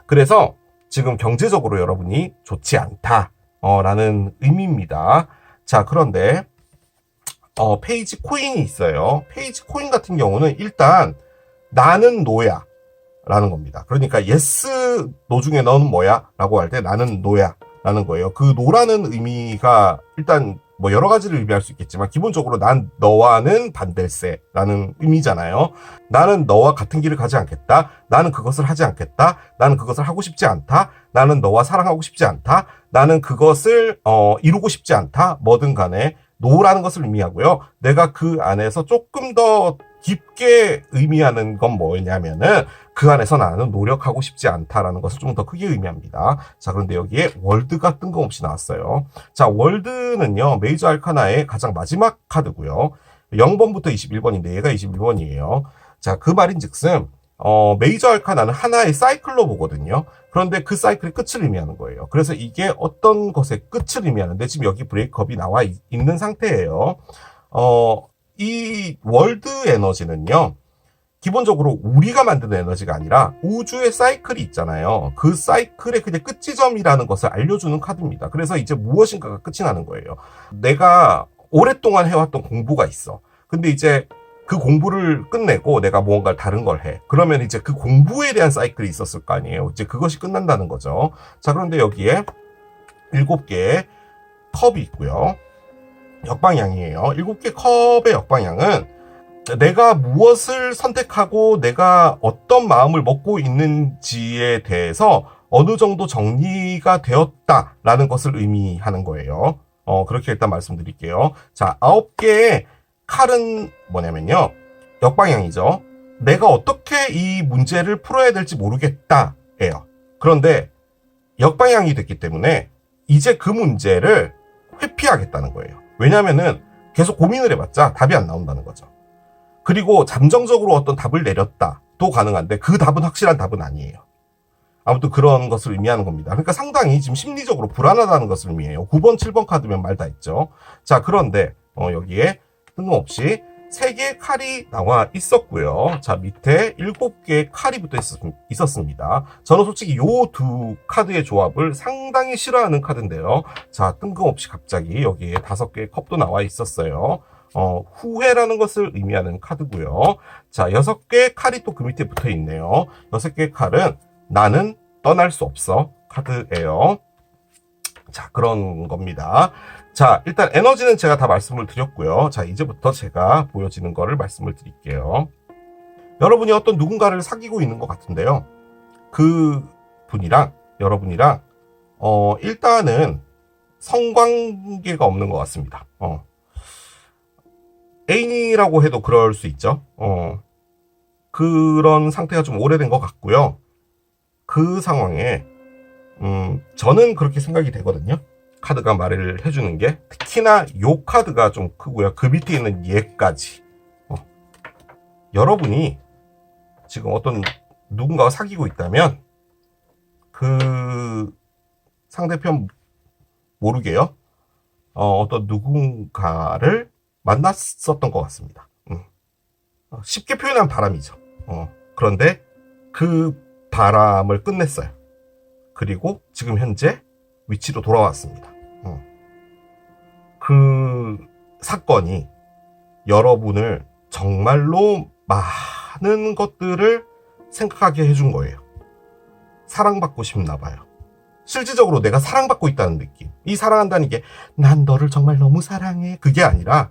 그래서 지금 경제적으로 여러분이 좋지 않다 라는 의미입니다. 자, 그런데 페이지 코인이 있어요. 페이지 코인 같은 경우는 일단 나는 노야 라는 겁니다. 그러니까 yes 노 중에 너는 뭐야? 라고 할 때 나는 노야 라는 거예요. 그 노라는 의미가 일단 뭐 여러 가지를 의미할 수 있겠지만 기본적으로 난 너와는 반댈세 라는 의미잖아요. 나는 너와 같은 길을 가지 않겠다. 나는 그것을 하지 않겠다. 나는 그것을 하고 싶지 않다. 나는 너와 사랑하고 싶지 않다. 나는 그것을 이루고 싶지 않다. 뭐든 간에 노라는 것을 의미하고요. 내가 그 안에서 조금 더 깊게 의미하는 건 뭐냐면은 그 안에서 나는 노력하고 싶지 않다라는 것을 좀 더 크게 의미합니다. 자, 그런데 여기에 월드가 뜬금없이 나왔어요. 자, 월드는요, 메이저 알카나의 가장 마지막 카드고요. 0번부터 21번인데 얘가 21번이에요. 자, 그 말인 즉슨 메이저 알카나는 하나의 사이클로 보거든요. 그런데 그 사이클의 끝을 의미하는 거예요. 그래서 이게 어떤 것의 끝을 의미하는데 지금 여기 브레이크업이 나와 있는 상태예요. 이 월드 에너지는요, 기본적으로 우리가 만드는 에너지가 아니라 우주의 사이클이 있잖아요. 그 사이클의 그냥 끝지점이라는 것을 알려주는 카드입니다. 그래서 이제 무엇인가가 끝이 나는 거예요. 내가 오랫동안 해왔던 공부가 있어. 근데 이제 그 공부를 끝내고 내가 무언가 다른 걸 해. 그러면 이제 그 공부에 대한 사이클이 있었을 거 아니에요. 이제 그것이 끝난다는 거죠. 자, 그런데 여기에 7개의 컵이 있고요. 역방향이에요. 7개 컵의 역방향은 내가 무엇을 선택하고 내가 어떤 마음을 먹고 있는지에 대해서 어느 정도 정리가 되었다라는 것을 의미하는 거예요. 그렇게 일단 말씀드릴게요. 자, 9개의 칼은 뭐냐면요. 역방향이죠. 내가 어떻게 이 문제를 풀어야 될지 모르겠다예요. 그런데 역방향이 됐기 때문에 이제 그 문제를 회피하겠다는 거예요. 왜냐면은 계속 고민을 해봤자 답이 안 나온다는 거죠. 그리고 잠정적으로 어떤 답을 내렸다도 가능한데 그 답은 확실한 답은 아니에요. 아무튼 그런 것을 의미하는 겁니다. 그러니까 상당히 지금 심리적으로 불안하다는 것을 의미해요. 9번, 7번 카드면 말 다 했죠. 자, 그런데 여기에 뜬금없이 3개의 칼이 나와 있었고요. 자, 밑에 7개의 칼이 붙어 있었습니다. 저는 솔직히 요 두 카드의 조합을 상당히 싫어하는 카드인데요. 자, 뜬금없이 갑자기 여기에 5개의 컵도 나와 있었어요. 후회라는 것을 의미하는 카드고요. 자, 6개의 칼이 또 그 밑에 붙어 있네요. 6개의 칼은 나는 떠날 수 없어 카드예요. 자, 그런 겁니다. 자, 일단 에너지는 제가 다 말씀을 드렸고요. 자, 이제부터 제가 보여지는 거를 말씀을 드릴게요. 여러분이 어떤 누군가를 사귀고 있는 것 같은데요. 그 분이랑 여러분이랑 일단은 성관계가 없는 것 같습니다. 애인이라고 해도 그럴 수 있죠. 그런 상태가 좀 오래된 것 같고요. 그 상황에 저는 그렇게 생각이 되거든요. 카드가 말을 해주는 게 특히나 요 카드가 좀 크고요. 그 밑에 있는 얘까지 여러분이 지금 어떤 누군가와 사귀고 있다면 그 상대편 모르게요. 어떤 누군가를 만났었던 것 같습니다. 쉽게 표현한 바람이죠. 그런데 그 바람을 끝냈어요. 그리고 지금 현재 위치로 돌아왔습니다. 그 사건이 여러분을 정말로 많은 것들을 생각하게 해준 거예요. 사랑받고 싶나 봐요. 실질적으로 내가 사랑받고 있다는 느낌. 이 사랑한다는 게 난 너를 정말 너무 사랑해. 그게 아니라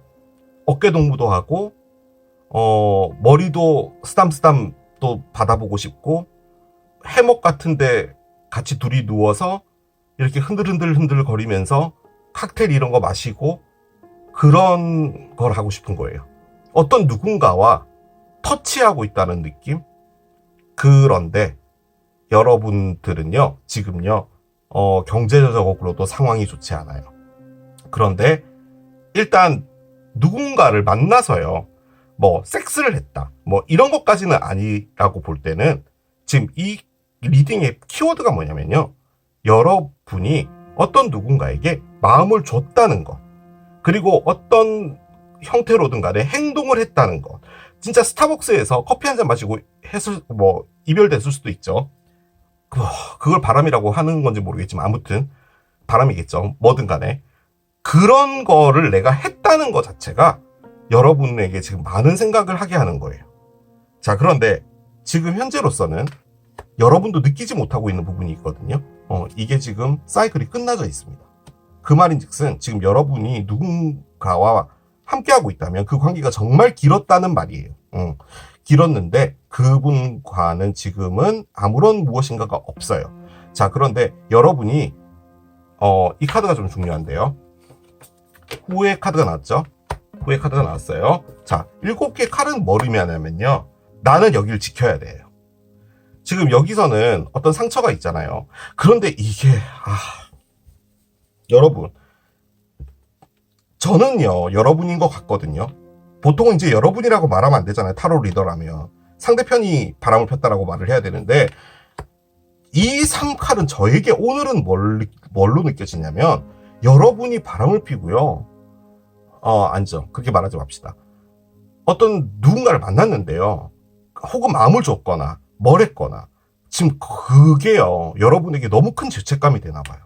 어깨동무도 하고 머리도 쓰담쓰담 또 받아보고 싶고 해먹 같은데 같이 둘이 누워서 이렇게 흔들흔들 거리면서 칵테일 이런 거 마시고 그런 걸 하고 싶은 거예요. 어떤 누군가와 터치하고 있다는 느낌? 그런데 여러분들은요, 지금요, 경제적으로도 상황이 좋지 않아요. 그런데 일단 누군가를 만나서요, 뭐 섹스를 했다, 뭐 이런 것까지는 아니라고 볼 때는 지금 이 리딩의 키워드가 뭐냐면요, 여러분이 어떤 누군가에게 마음을 줬다는 것, 그리고 어떤 형태로든 간에 행동을 했다는 것. 진짜 스타벅스에서 커피 한 잔 마시고 했을, 뭐 이별됐을 수도 있죠. 그걸 바람이라고 하는 건지 모르겠지만 아무튼 바람이겠죠. 뭐든 간에 그런 거를 내가 했다는 것 자체가 여러분에게 지금 많은 생각을 하게 하는 거예요. 자, 그런데 지금 현재로서는 여러분도 느끼지 못하고 있는 부분이 있거든요. 이게 지금 사이클이 끝나져 있습니다. 그 말인즉슨 지금 여러분이 누군가와 함께하고 있다면 그 관계가 정말 길었다는 말이에요. 길었는데 그분과는 지금은 아무런 무엇인가가 없어요. 자, 그런데 여러분이 이 카드가 좀 중요한데요. 후회 카드가 나왔죠? 후회 카드가 나왔어요. 자, 7개의 칼은 뭘 의미하냐면요. 나는 여기를 지켜야 돼요. 지금 여기서는 어떤 상처가 있잖아요. 그런데 이게 여러분, 저는요 여러분인 것 같거든요. 보통은 이제 여러분이라고 말하면 안 되잖아요. 타로 리더라면 상대편이 바람을 폈다라고 말을 해야 되는데, 이 3칼은 저에게 오늘은 뭘로 느껴지냐면, 여러분이 바람을 피고요. 아니죠. 그렇게 말하지 맙시다. 어떤 누군가를 만났는데요. 혹은 마음을 줬거나 뭘 했거나, 지금 그게요 여러분에게 너무 큰 죄책감이 되나 봐요.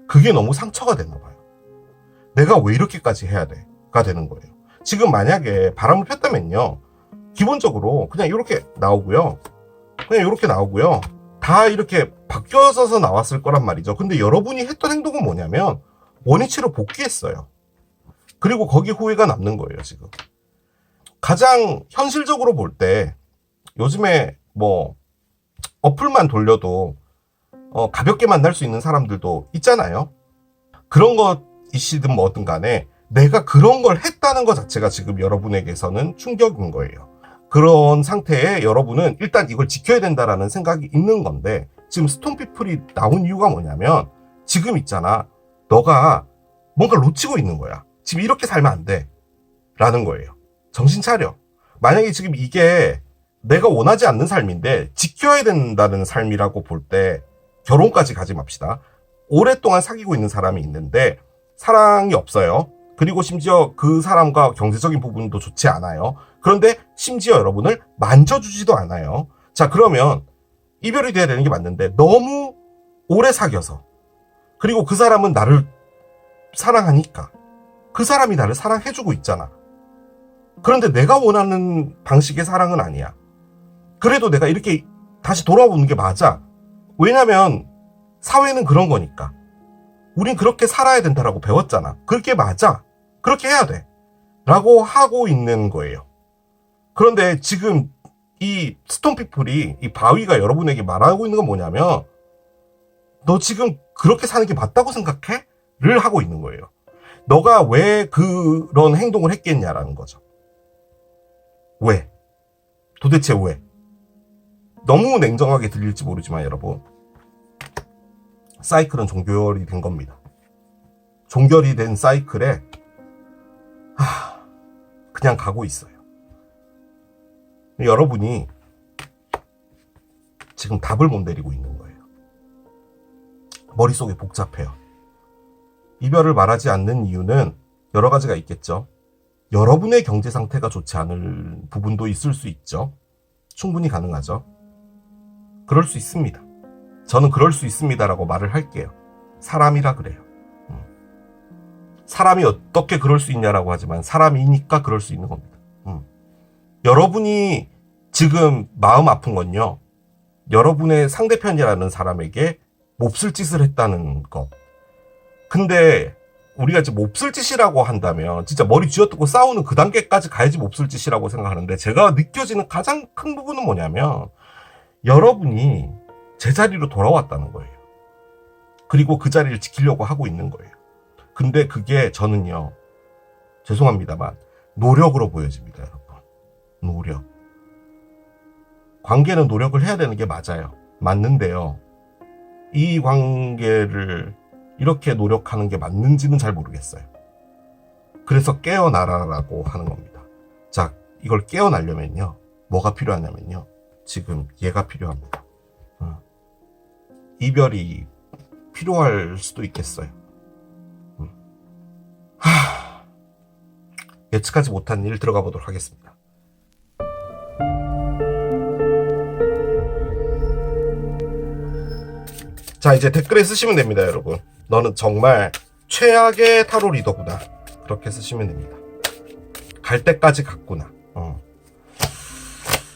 그게 너무 상처가 되나 봐요. 내가 왜 이렇게까지 해야 돼? 가 되는 거예요. 지금 만약에 바람을 폈다면요, 기본적으로 그냥 이렇게 나오고요. 그냥 이렇게 나오고요. 다 이렇게 바뀌어서 나왔을 거란 말이죠. 근데 여러분이 했던 행동은 뭐냐면 원위치로 복귀했어요. 그리고 거기 후회가 남는 거예요, 지금. 가장 현실적으로 볼 때 요즘에 뭐 어플만 돌려도 가볍게 만날 수 있는 사람들도 있잖아요. 그런 것이시든 뭐든 간에 내가 그런 걸 했다는 것 자체가 지금 여러분에게서는 충격인 거예요. 그런 상태에 여러분은 일단 이걸 지켜야 된다라는 생각이 있는 건데, 지금 스톤피플이 나온 이유가 뭐냐면, 지금 있잖아, 너가 뭔가 놓치고 있는 거야. 지금 이렇게 살면 안 돼 라는 거예요. 정신 차려. 만약에 지금 이게 내가 원하지 않는 삶인데 지켜야 된다는 삶이라고 볼 때 결혼까지 가지 맙시다. 오랫동안 사귀고 있는 사람이 있는데 사랑이 없어요. 그리고 심지어 그 사람과 경제적인 부분도 좋지 않아요. 그런데 심지어 여러분을 만져주지도 않아요. 자, 그러면 이별이 돼야 되는 게 맞는데 너무 오래 사귀어서, 그리고 그 사람은 나를 사랑하니까 그 사람이 나를 사랑해주고 있잖아. 그런데 내가 원하는 방식의 사랑은 아니야. 그래도 내가 이렇게 다시 돌아오는 게 맞아. 왜냐면 사회는 그런 거니까. 우린 그렇게 살아야 된다라고 배웠잖아. 그렇게 맞아. 그렇게 해야 돼. 라고 하고 있는 거예요. 그런데 지금 이 스톤피플이, 이 바위가 여러분에게 말하고 있는 건 뭐냐면, 너 지금 그렇게 사는 게 맞다고 생각해? 를 하고 있는 거예요. 너가 왜 그런 행동을 했겠냐라는 거죠. 왜? 도대체 왜? 너무 냉정하게 들릴지 모르지만 여러분, 사이클은 종결이 된 겁니다. 종결이 된 사이클에 그냥 가고 있어요. 여러분이 지금 답을 못 내리고 있는 거예요. 머릿속이 복잡해요. 이별을 말하지 않는 이유는 여러 가지가 있겠죠. 여러분의 경제 상태가 좋지 않을 부분도 있을 수 있죠. 충분히 가능하죠. 그럴 수 있습니다. 저는 그럴 수 있습니다라고 말을 할게요. 사람이라 그래요. 사람이 어떻게 그럴 수 있냐라고 하지만 사람이니까 그럴 수 있는 겁니다. 여러분이 지금 마음 아픈 건요, 여러분의 상대편이라는 사람에게 몹쓸 짓을 했다는 것. 근데 우리가 이제 몹쓸 짓이라고 한다면 진짜 머리 쥐어뜯고 싸우는 그 단계까지 가야지 몹쓸 짓이라고 생각하는데, 제가 느껴지는 가장 큰 부분은 뭐냐면, 여러분이 제자리로 돌아왔다는 거예요. 그리고 그 자리를 지키려고 하고 있는 거예요. 근데 그게 저는요, 죄송합니다만 노력으로 보여집니다, 여러분. 노력. 관계는 노력을 해야 되는 게 맞아요. 맞는데요, 이 관계를 이렇게 노력하는 게 맞는지는 잘 모르겠어요. 그래서 깨어나라라고 하는 겁니다. 자, 이걸 깨어나려면요, 뭐가 필요하냐면요, 지금 얘가 필요합니다. 이별이 필요할 수도 있겠어요. 예측하지 못한 일 들어가 보도록 하겠습니다. 자, 이제 댓글에 쓰시면 됩니다, 여러분. 너는 정말 최악의 타로 리더구나. 그렇게 쓰시면 됩니다. 갈 때까지 갔구나.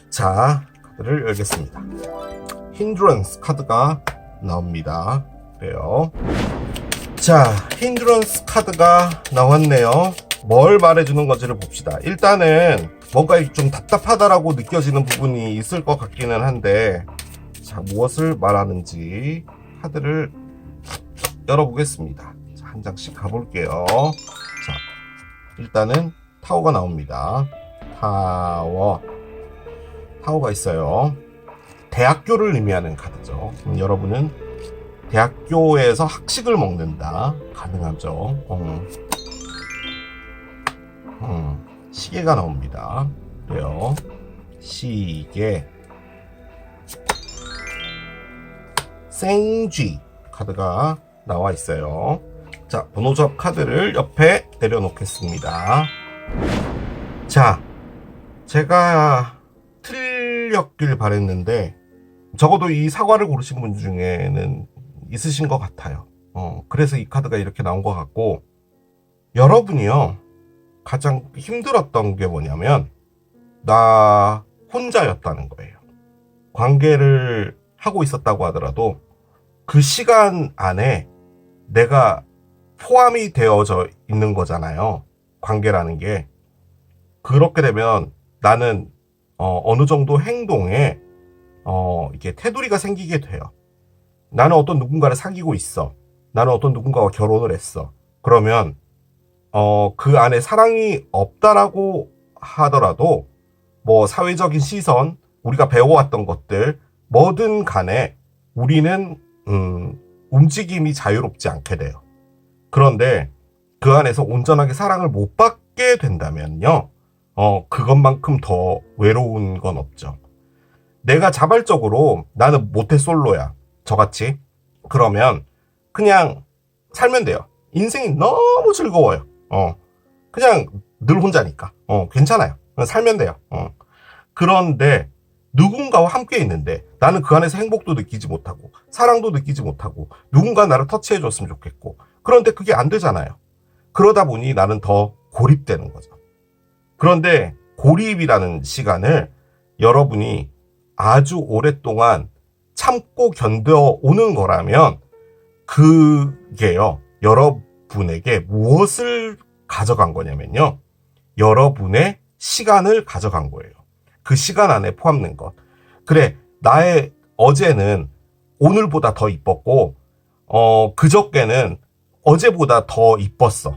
자, 카드를 열겠습니다. 힌드런스 카드가 나옵니다. 그래요. 자, 힌드런스 카드가 나왔네요. 뭘 말해주는 건지를 봅시다. 일단은 뭔가 좀 답답하다라고 느껴지는 부분이 있을 것 같기는 한데, 자, 무엇을 말하는지 카드를 열어보겠습니다. 자, 한 장씩 가볼게요. 자, 일단은 타워가 나옵니다. 타워가 있어요. 대학교를 의미하는 카드죠. 여러분은 대학교에서 학식을 먹는다. 가능하죠. 시계가 나옵니다. 그래요. 시계. 생쥐 카드가 나와 있어요. 자, 번호 조합 카드를 옆에 내려놓겠습니다. 자, 제가 틀렸길 바랬는데 적어도 이 사과를 고르신 분 중에는 있으신 것 같아요. 그래서 이 카드가 이렇게 나온 것 같고, 여러분이요 가장 힘들었던 게 뭐냐면 나 혼자였다는 거예요. 관계를 하고 있었다고 하더라도 그 시간 안에 내가 포함이 되어져 있는 거잖아요. 관계라는 게. 그렇게 되면 나는 어느 정도 행동에 이게 테두리가 생기게 돼요. 나는 어떤 누군가를 사귀고 있어. 나는 어떤 누군가와 결혼을 했어. 그러면 그 안에 사랑이 없다라고 하더라도 뭐 사회적인 시선, 우리가 배워왔던 것들 뭐든 간에 우리는 움직임이 자유롭지 않게 돼요. 그런데 그 안에서 온전하게 사랑을 못 받게 된다면요, 그것만큼 더 외로운 건 없죠. 내가 자발적으로 나는 모태솔로야, 저같이. 그러면 그냥 살면 돼요. 인생이 너무 즐거워요. 그냥 늘 혼자니까. 괜찮아요. 그냥 살면 돼요. 그런데 누군가와 함께 있는데 나는 그 안에서 행복도 느끼지 못하고 사랑도 느끼지 못하고 누군가 나를 터치해 줬으면 좋겠고, 그런데 그게 안 되잖아요. 그러다 보니 나는 더 고립되는 거죠. 그런데 고립이라는 시간을 여러분이 아주 오랫동안 참고 견뎌오는 거라면 그게요, 여러분에게 무엇을 가져간 거냐면요, 여러분의 시간을 가져간 거예요. 그 시간 안에 포함된 것. 그래, 나의 어제는 오늘보다 더 이뻤고 그저께는 어제보다 더 이뻤어.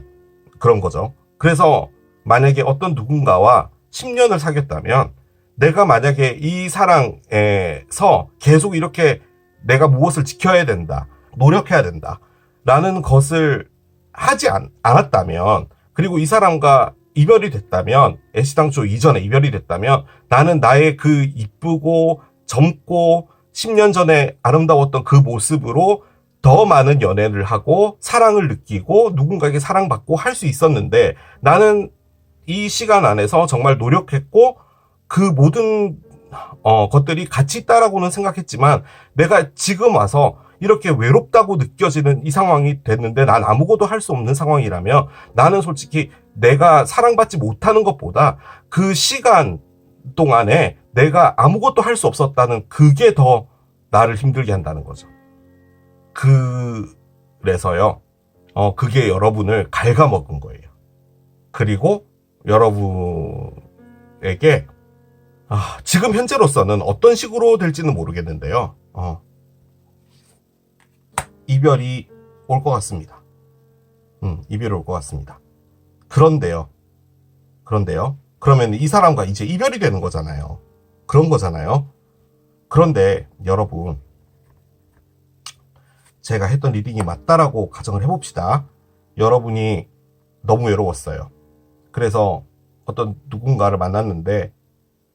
그런 거죠. 그래서 만약에 어떤 누군가와 10년을 사귀었다면 내가 만약에 이 사랑에서 계속 이렇게 내가 무엇을 지켜야 된다, 노력해야 된다 라는 것을 하지 않았다면, 그리고 이 사람과 이별이 됐다면, 애시당초 이전에 이별이 됐다면 나는 나의 그 이쁘고 젊고 10년 전에 아름다웠던 그 모습으로 더 많은 연애를 하고 사랑을 느끼고 누군가에게 사랑받고 할 수 있었는데, 나는 이 시간 안에서 정말 노력했고 그 모든 것들이 같이 있다라고는 생각했지만 내가 지금 와서 이렇게 외롭다고 느껴지는 이 상황이 됐는데 난 아무것도 할 수 없는 상황이라면, 나는 솔직히 내가 사랑받지 못하는 것보다 그 시간 동안에 내가 아무것도 할 수 없었다는 그게 더 나를 힘들게 한다는 거죠. 그래서요, 그게 여러분을 갉아먹은 거예요. 그리고 여러분에게 지금 현재로서는 어떤 식으로 될지는 모르겠는데요, 이별이 올 것 같습니다. 이별이 올 것 같습니다. 그런데요. 그러면 이 사람과 이제 이별이 되는 거잖아요. 그런 거잖아요. 그런데 여러분, 제가 했던 리딩이 맞다라고 가정을 해봅시다. 여러분이 너무 외로웠어요. 그래서 어떤 누군가를 만났는데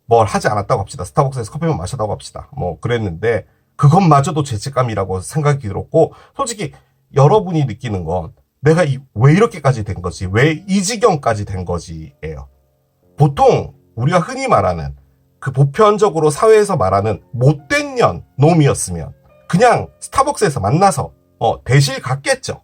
뭘 하지 않았다고 합시다. 스타벅스에서 커피만 마셨다고 합시다. 뭐 그랬는데 그것마저도 죄책감이라고 생각이 들었고, 솔직히 여러분이 느끼는 건 내가 왜 이렇게까지 된 거지, 왜 이 지경까지 된 거지예요. 보통 우리가 흔히 말하는 그 보편적으로 사회에서 말하는 못된 년 놈이었으면 그냥 스타벅스에서 만나서 대실 갔겠죠.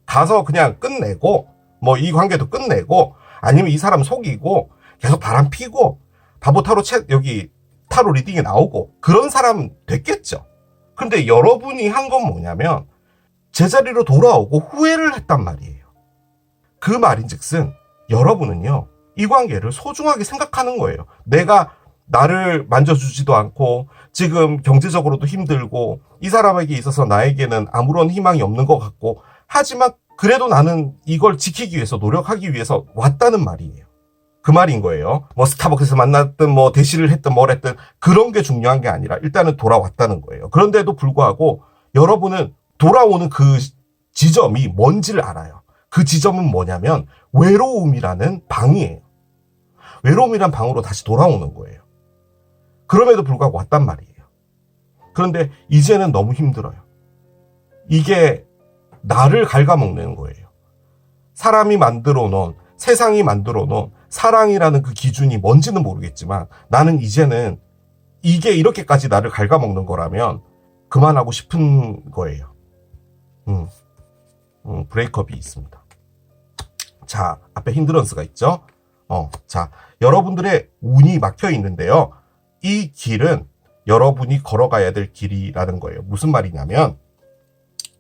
가서 그냥 끝내고 뭐 이 관계도 끝내고 아니면 이 사람 속이고 계속 바람 피고 바보 타로 여기 타로 리딩에 나오고 그런 사람 됐겠죠. 근데 여러분이 한 건 뭐냐면 제자리로 돌아오고 후회를 했단 말이에요. 그 말인즉슨 여러분은요, 이 관계를 소중하게 생각하는 거예요. 내가 나를 만져주지도 않고 지금 경제적으로도 힘들고 이 사람에게 있어서 나에게는 아무런 희망이 없는 것 같고, 하지만 그래도 나는 이걸 지키기 위해서 노력하기 위해서 왔다는 말이에요. 그 말인 거예요. 뭐 스타벅스에서 만났든 뭐 대시를 했든 뭘 했든 그런 게 중요한 게 아니라 일단은 돌아왔다는 거예요. 그런데도 불구하고 여러분은 돌아오는 그 지점이 뭔지를 알아요. 그 지점은 뭐냐면 외로움이라는 방이에요. 외로움이란 방으로 다시 돌아오는 거예요. 그럼에도 불구하고 왔단 말이에요. 그런데 이제는 너무 힘들어요. 이게 나를 갉아먹는 거예요. 사람이 만들어 놓은, 세상이 만들어 놓은 사랑이라는 그 기준이 뭔지는 모르겠지만 나는 이제는 이게 이렇게까지 나를 갉아먹는 거라면 그만하고 싶은 거예요. 브레이크업이 있습니다. 자, 앞에 힌드런스가 있죠? 자, 여러분들의 운이 막혀 있는데요. 이 길은 여러분이 걸어가야 될 길이라는 거예요. 무슨 말이냐면,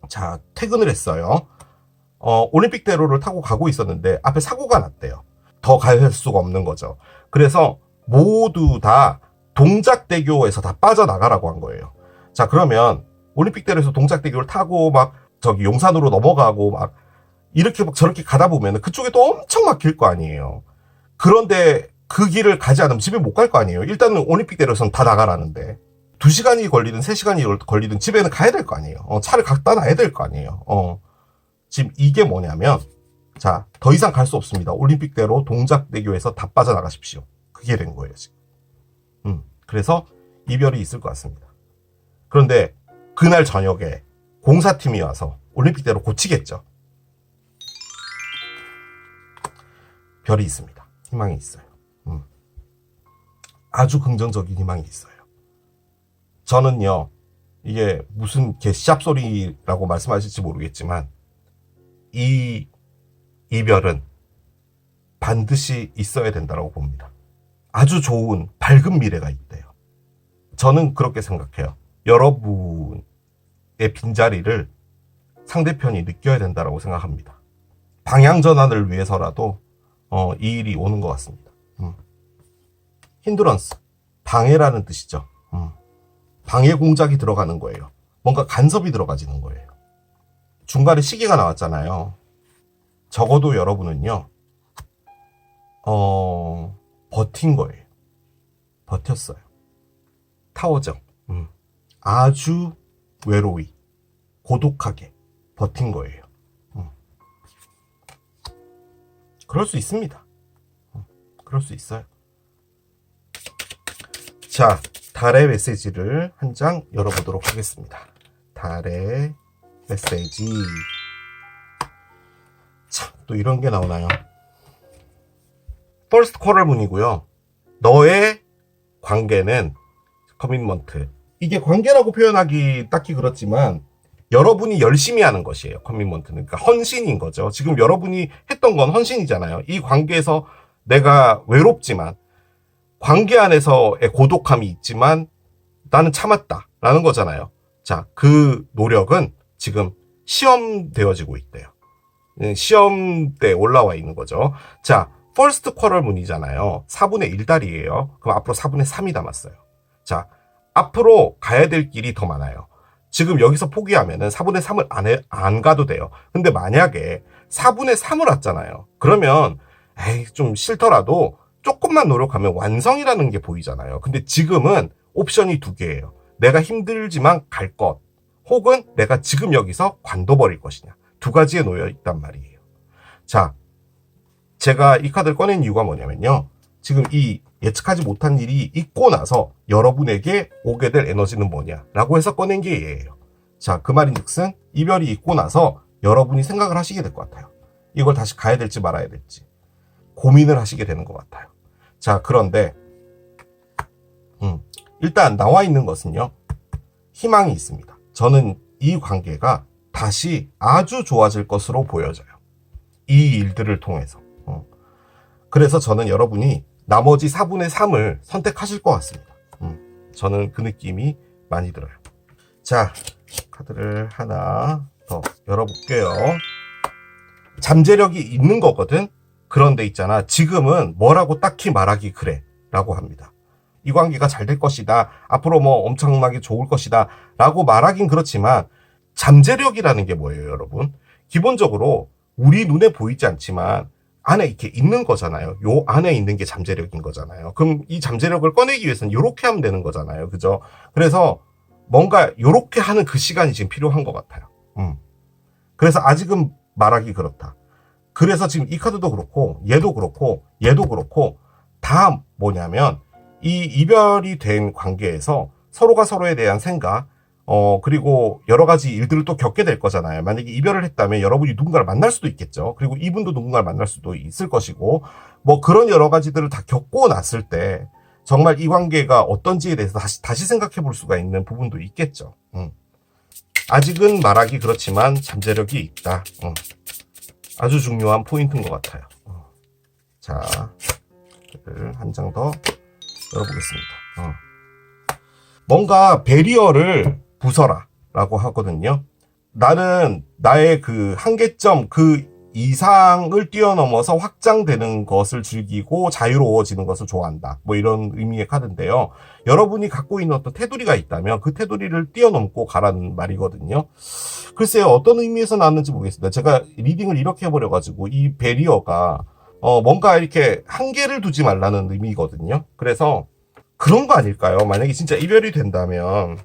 자, 퇴근을 했어요. 올림픽대로를 타고 가고 있었는데 앞에 사고가 났대요. 더 갈 수가 없는 거죠. 그래서 모두 다 동작대교에서 다 빠져나가라고 한 거예요. 자, 그러면 올림픽대로에서 동작대교를 타고 막 저기 용산으로 넘어가고 막 이렇게 막 저렇게 가다 보면 그쪽에 또 엄청 막힐 거 아니에요. 그런데 그 길을 가지 않으면 집에 못 갈 거 아니에요. 일단은 올림픽대로에서는 다 나가라는데 2시간이 걸리든 3시간이 걸리든 집에는 가야 될 거 아니에요. 차를 갖다 놔야 될 거 아니에요. 지금 이게 뭐냐면, 자, 더 이상 갈 수 없습니다. 올림픽대로 동작대교에서 다 빠져나가십시오. 그게 된 거예요, 지금. 그래서 이별이 있을 것 같습니다. 그런데 그날 저녁에 공사팀이 와서 올림픽대로 고치겠죠. 별이 있습니다. 희망이 있어요. 아주 긍정적인 희망이 있어요. 저는요, 이게 무슨 개시잡 소리라고 말씀하실지 모르겠지만 이 이별은 반드시 있어야 된다고 봅니다. 아주 좋은 밝은 미래가 있대요. 저는 그렇게 생각해요. 여러분의 빈자리를 상대편이 느껴야 된다고 생각합니다. 방향 전환을 위해서라도 이 일이 오는 것 같습니다. 힌드런스, 방해라는 뜻이죠. 방해 공작이 들어가는 거예요. 뭔가 간섭이 들어가지는 거예요. 중간에 시기가 나왔잖아요. 적어도 여러분은요, 버틴 거예요. 버텼어요. 타워정. 아주 외로이, 고독하게 버틴 거예요. 그럴 수 있습니다. 그럴 수 있어요. 자, 달의 메시지를 한 장 열어보도록 하겠습니다. 달의 메시지. 참, 또 이런 게 나오나요? 퍼스트 쿼럴 문이고요. 너의 관계는 커밋먼트. 이게 관계라고 표현하기 딱히 그렇지만 여러분이 열심히 하는 것이에요. 커밋먼트는. 그러니까 헌신인 거죠. 지금 여러분이 했던 건 헌신이잖아요. 이 관계에서 내가 외롭지만 관계 안에서의 고독함이 있지만 나는 참았다 라는 거잖아요. 자, 그 노력은 지금 시험되어지고 있대요. 시험대에 올라와 있는 거죠. 자, 퍼스트 쿼럴 문이잖아요. 4분의 1달이에요. 그럼 앞으로 4분의 3이 남았어요. 자, 앞으로 가야 될 길이 더 많아요. 지금 여기서 포기하면은 4분의 3을 안 가도 돼요. 근데 만약에 4분의 3을 왔잖아요. 그러면 에이, 좀 싫더라도 조금만 노력하면 완성이라는 게 보이잖아요. 근데 지금은 옵션이 2개예요. 내가 힘들지만 갈 것, 혹은 내가 지금 여기서 관둬버릴 것이냐. 2가지에 놓여 있단 말이에요. 자, 제가 이 카드를 꺼낸 이유가 뭐냐면요. 지금 이 예측하지 못한 일이 있고 나서 여러분에게 오게 될 에너지는 뭐냐라고 해서 꺼낸 게 얘예요. 자, 그 말인즉슨 이별이 있고 나서 여러분이 생각을 하시게 될 것 같아요. 이걸 다시 가야 될지 말아야 될지 고민을 하시게 되는 것 같아요. 자, 그런데 일단 나와 있는 것은요, 희망이 있습니다. 저는 이 관계가 다시 아주 좋아질 것으로 보여져요. 이 일들을 통해서. 그래서 저는 여러분이 나머지 4분의 3을 선택하실 것 같습니다. 저는 그 느낌이 많이 들어요. 자, 카드를 하나 더 열어볼게요. 잠재력이 있는 거거든. 그런데 있잖아, 지금은 뭐라고 딱히 말하기 그래 라고 합니다. 이 관계가 잘 될 것이다, 앞으로 뭐 엄청나게 좋을 것이다 라고 말하긴 그렇지만, 잠재력이라는 게 뭐예요 여러분? 기본적으로 우리 눈에 보이지 않지만 안에 이렇게 있는 거잖아요. 요 안에 있는 게 잠재력인 거잖아요. 그럼 이 잠재력을 꺼내기 위해서는 요렇게 하면 되는 거잖아요. 그죠? 그래서 뭔가 요렇게 하는 그 시간이 지금 필요한 것 같아요. 그래서 아직은 말하기 그렇다. 그래서 지금 이 카드도 그렇고 얘도 그렇고 얘도 그렇고 다 뭐냐면, 이 이별이 된 관계에서 서로가 서로에 대한 생각, 그리고 여러 가지 일들을 또 겪게 될 거잖아요. 만약에 이별을 했다면 여러분이 누군가를 만날 수도 있겠죠. 그리고 이분도 누군가를 만날 수도 있을 것이고, 뭐 그런 여러 가지들을 다 겪고 났을 때 정말 이 관계가 어떤지에 대해서 다시 생각해 볼 수가 있는 부분도 있겠죠. 아직은 말하기 그렇지만 잠재력이 있다. 아주 중요한 포인트인 것 같아요. 자, 한 장 더 열어보겠습니다. 뭔가 배리어를 부숴라 라고 하거든요. 나는 나의 그 한계점, 그 이상을 뛰어넘어서 확장되는 것을 즐기고 자유로워지는 것을 좋아한다, 뭐 이런 의미의 카드인데요. 여러분이 갖고 있는 어떤 테두리가 있다면 그 테두리를 뛰어넘고 가라는 말이거든요. 글쎄요, 어떤 의미에서 나왔는지 모르겠습니다. 제가 리딩을 이렇게 해버려가지고 이 배리어가 뭔가 이렇게 한계를 두지 말라는 의미거든요. 그래서 그런 거 아닐까요? 만약에 진짜 이별이 된다면,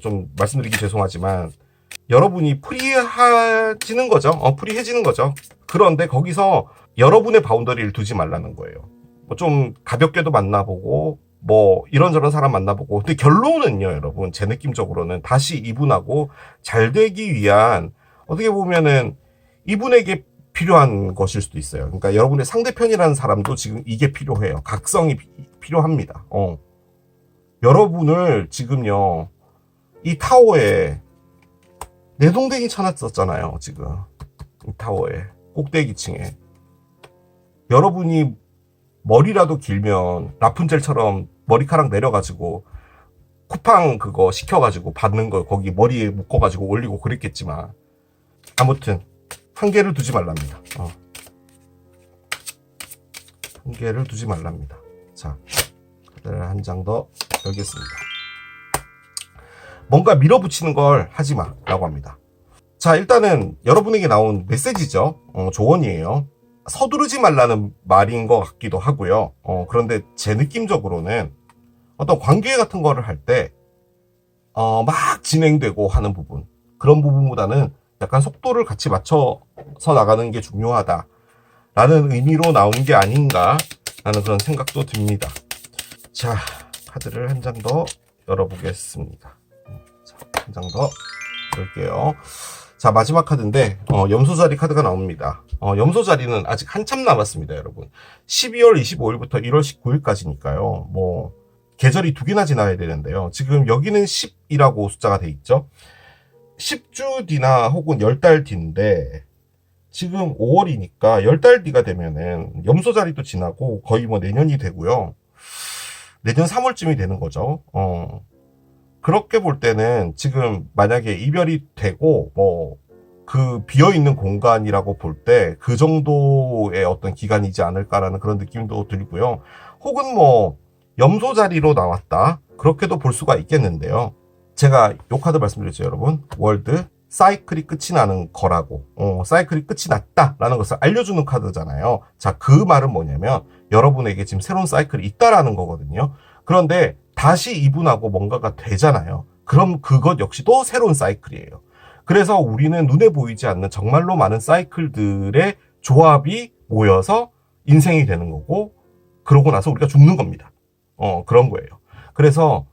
좀 말씀드리기 죄송하지만, 여러분이 프리해지는 거죠. 프리해지는 거죠. 그런데 거기서 여러분의 바운더리를 두지 말라는 거예요. 뭐 좀 가볍게도 만나보고, 뭐 이런저런 사람 만나보고. 근데 결론은요, 여러분, 제 느낌적으로는 다시 이분하고 잘 되기 위한, 어떻게 보면은 이분에게 필요한 것일 수도 있어요. 그러니까 여러분의 상대편이라는 사람도 지금 이게 필요해요. 각성이 필요합니다. 여러분을 지금요, 이 타워에 내동댕이 쳐놨었잖아요. 지금 이 타워에 꼭대기층에. 여러분이 머리라도 길면 라푼젤처럼 머리카락 내려가지고 쿠팡 그거 시켜가지고 받는 거 거기 머리에 묶어가지고 올리고 그랬겠지만, 아무튼 한계를 두지 말랍니다. 한계를 두지 말랍니다. 자, 카드를 한 장 더 열겠습니다. 뭔가 밀어붙이는 걸 하지마 라고 합니다. 자, 일단은 여러분에게 나온 메시지죠. 조언이에요. 서두르지 말라는 말인 것 같기도 하고요. 그런데 제 느낌적으로는 어떤 관계 같은 거를 할 때 막 진행되고 하는 부분, 그런 부분보다는 약간 속도를 같이 맞춰서 나가는 게 중요하다 라는 의미로 나온 게 아닌가 라는 그런 생각도 듭니다. 자, 카드를 한 장 더 열어보겠습니다. 자, 한 장 더 열게요. 자, 마지막 카드인데 염소자리 카드가 나옵니다. 염소자리는 아직 한참 남았습니다, 여러분. 12월 25일부터 1월 19일까지니까요. 뭐 계절이 2개나 지나야 되는데요. 지금 여기는 10이라고 숫자가 돼 있죠. 10주 뒤나 혹은 10달 뒤인데 지금 5월이니까 10달 뒤가 되면은 염소자리도 지나고 거의 뭐 내년이 되고요. 내년 3월쯤이 되는 거죠. 그렇게 볼 때는 지금 만약에 이별이 되고 뭐 그 비어있는 공간이라고 볼 때 그 정도의 어떤 기간이지 않을까라는 그런 느낌도 들고요. 혹은 뭐 염소 자리로 나왔다, 그렇게도 볼 수가 있겠는데요. 제가 요 카드 말씀드렸죠, 여러분. 월드 사이클이 끝이 나는 거라고, 사이클이 끝이 났다라는 것을 알려주는 카드잖아요. 자, 그 말은 뭐냐면 여러분에게 지금 새로운 사이클이 있다라는 거거든요. 그런데 다시 이분하고 뭔가가 되잖아요. 그럼 그것 역시도 새로운 사이클이에요. 그래서 우리는 눈에 보이지 않는 정말로 많은 사이클들의 조합이 모여서 인생이 되는 거고, 그러고 나서 우리가 죽는 겁니다. 그런 거예요. 그래서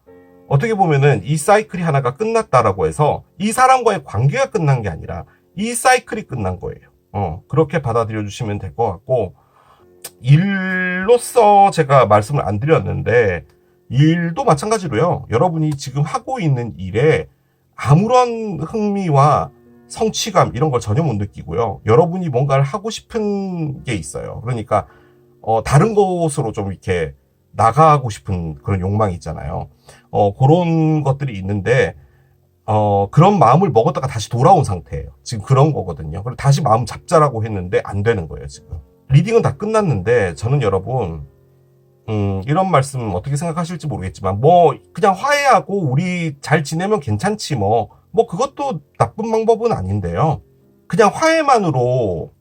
어떻게 보면은 이 사이클이 하나가 끝났다라고 해서 이 사람과의 관계가 끝난 게 아니라 이 사이클이 끝난 거예요. 그렇게 받아들여 주시면 될 것 같고, 일로서 제가 말씀을 안 드렸는데, 일도 마찬가지로요. 여러분이 지금 하고 있는 일에 아무런 흥미와 성취감 이런 걸 전혀 못 느끼고요. 여러분이 뭔가를 하고 싶은 게 있어요. 그러니까 다른 곳으로 좀 이렇게 나가고 싶은 그런 욕망이 있잖아요. 그런 것들이 있는데, 그런 마음을 먹었다가 다시 돌아온 상태예요. 지금 그런 거거든요. 그리고 다시 마음 잡자라고 했는데 안 되는 거예요, 지금. 리딩은 다 끝났는데, 저는 여러분, 이런 말씀 어떻게 생각하실지 모르겠지만, 뭐, 그냥 화해하고 우리 잘 지내면 괜찮지, 뭐 그것도 나쁜 방법은 아닌데요. 그냥 화해만으로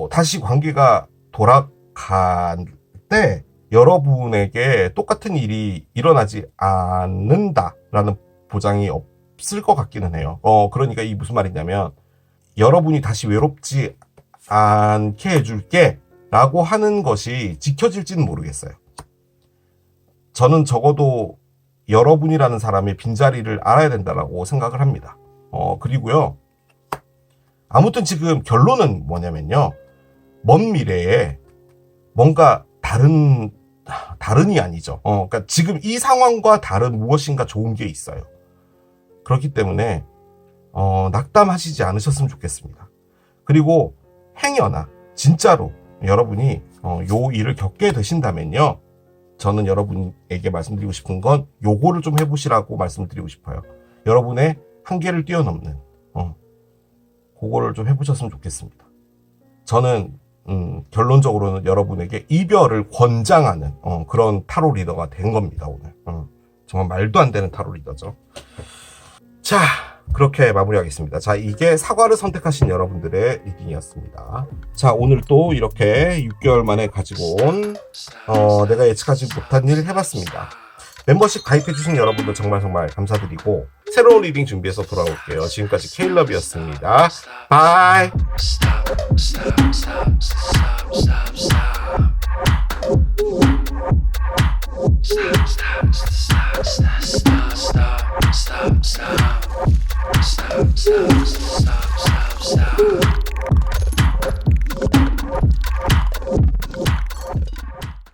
다시 관계가 돌아갈 때, 여러분에게 똑같은 일이 일어나지 않는다라는 보장이 없을 것 같기는 해요. 그러니까 이 무슨 말이냐면, 여러분이 다시 외롭지 않게 해줄게 라고 하는 것이 지켜질지는 모르겠어요. 저는 적어도 여러분이라는 사람의 빈자리를 알아야 된다라고 생각을 합니다. 그리고요. 아무튼 지금 결론은 뭐냐면요. 먼 미래에 뭔가 다른이 아니죠. 그러니까 지금 이 상황과 다른 무엇인가 좋은 게 있어요. 그렇기 때문에 낙담하시지 않으셨으면 좋겠습니다. 그리고 행여나 진짜로 여러분이 요 일을 겪게 되신다면요. 저는 여러분에게 말씀드리고 싶은 건 요거를 좀 해보시라고 말씀드리고 싶어요. 여러분의 한계를 뛰어넘는 그거를 좀 해보셨으면 좋겠습니다. 저는 결론적으로는 여러분에게 이별을 권장하는 그런 타로 리더가 된 겁니다. 오늘 정말 말도 안 되는 타로 리더죠. 자, 그렇게 마무리하겠습니다. 자, 이게 사과를 선택하신 여러분들의 리딩이었습니다. 자, 오늘 또 이렇게 6개월 만에 가지고 온 내가 예측하지 못한 일 해봤습니다. 멤버십 가입해주신 여러분들 정말 감사드리고 새로운 리딩 준비해서 돌아올게요. 지금까지 케일럽이었습니다. 바이. Stop.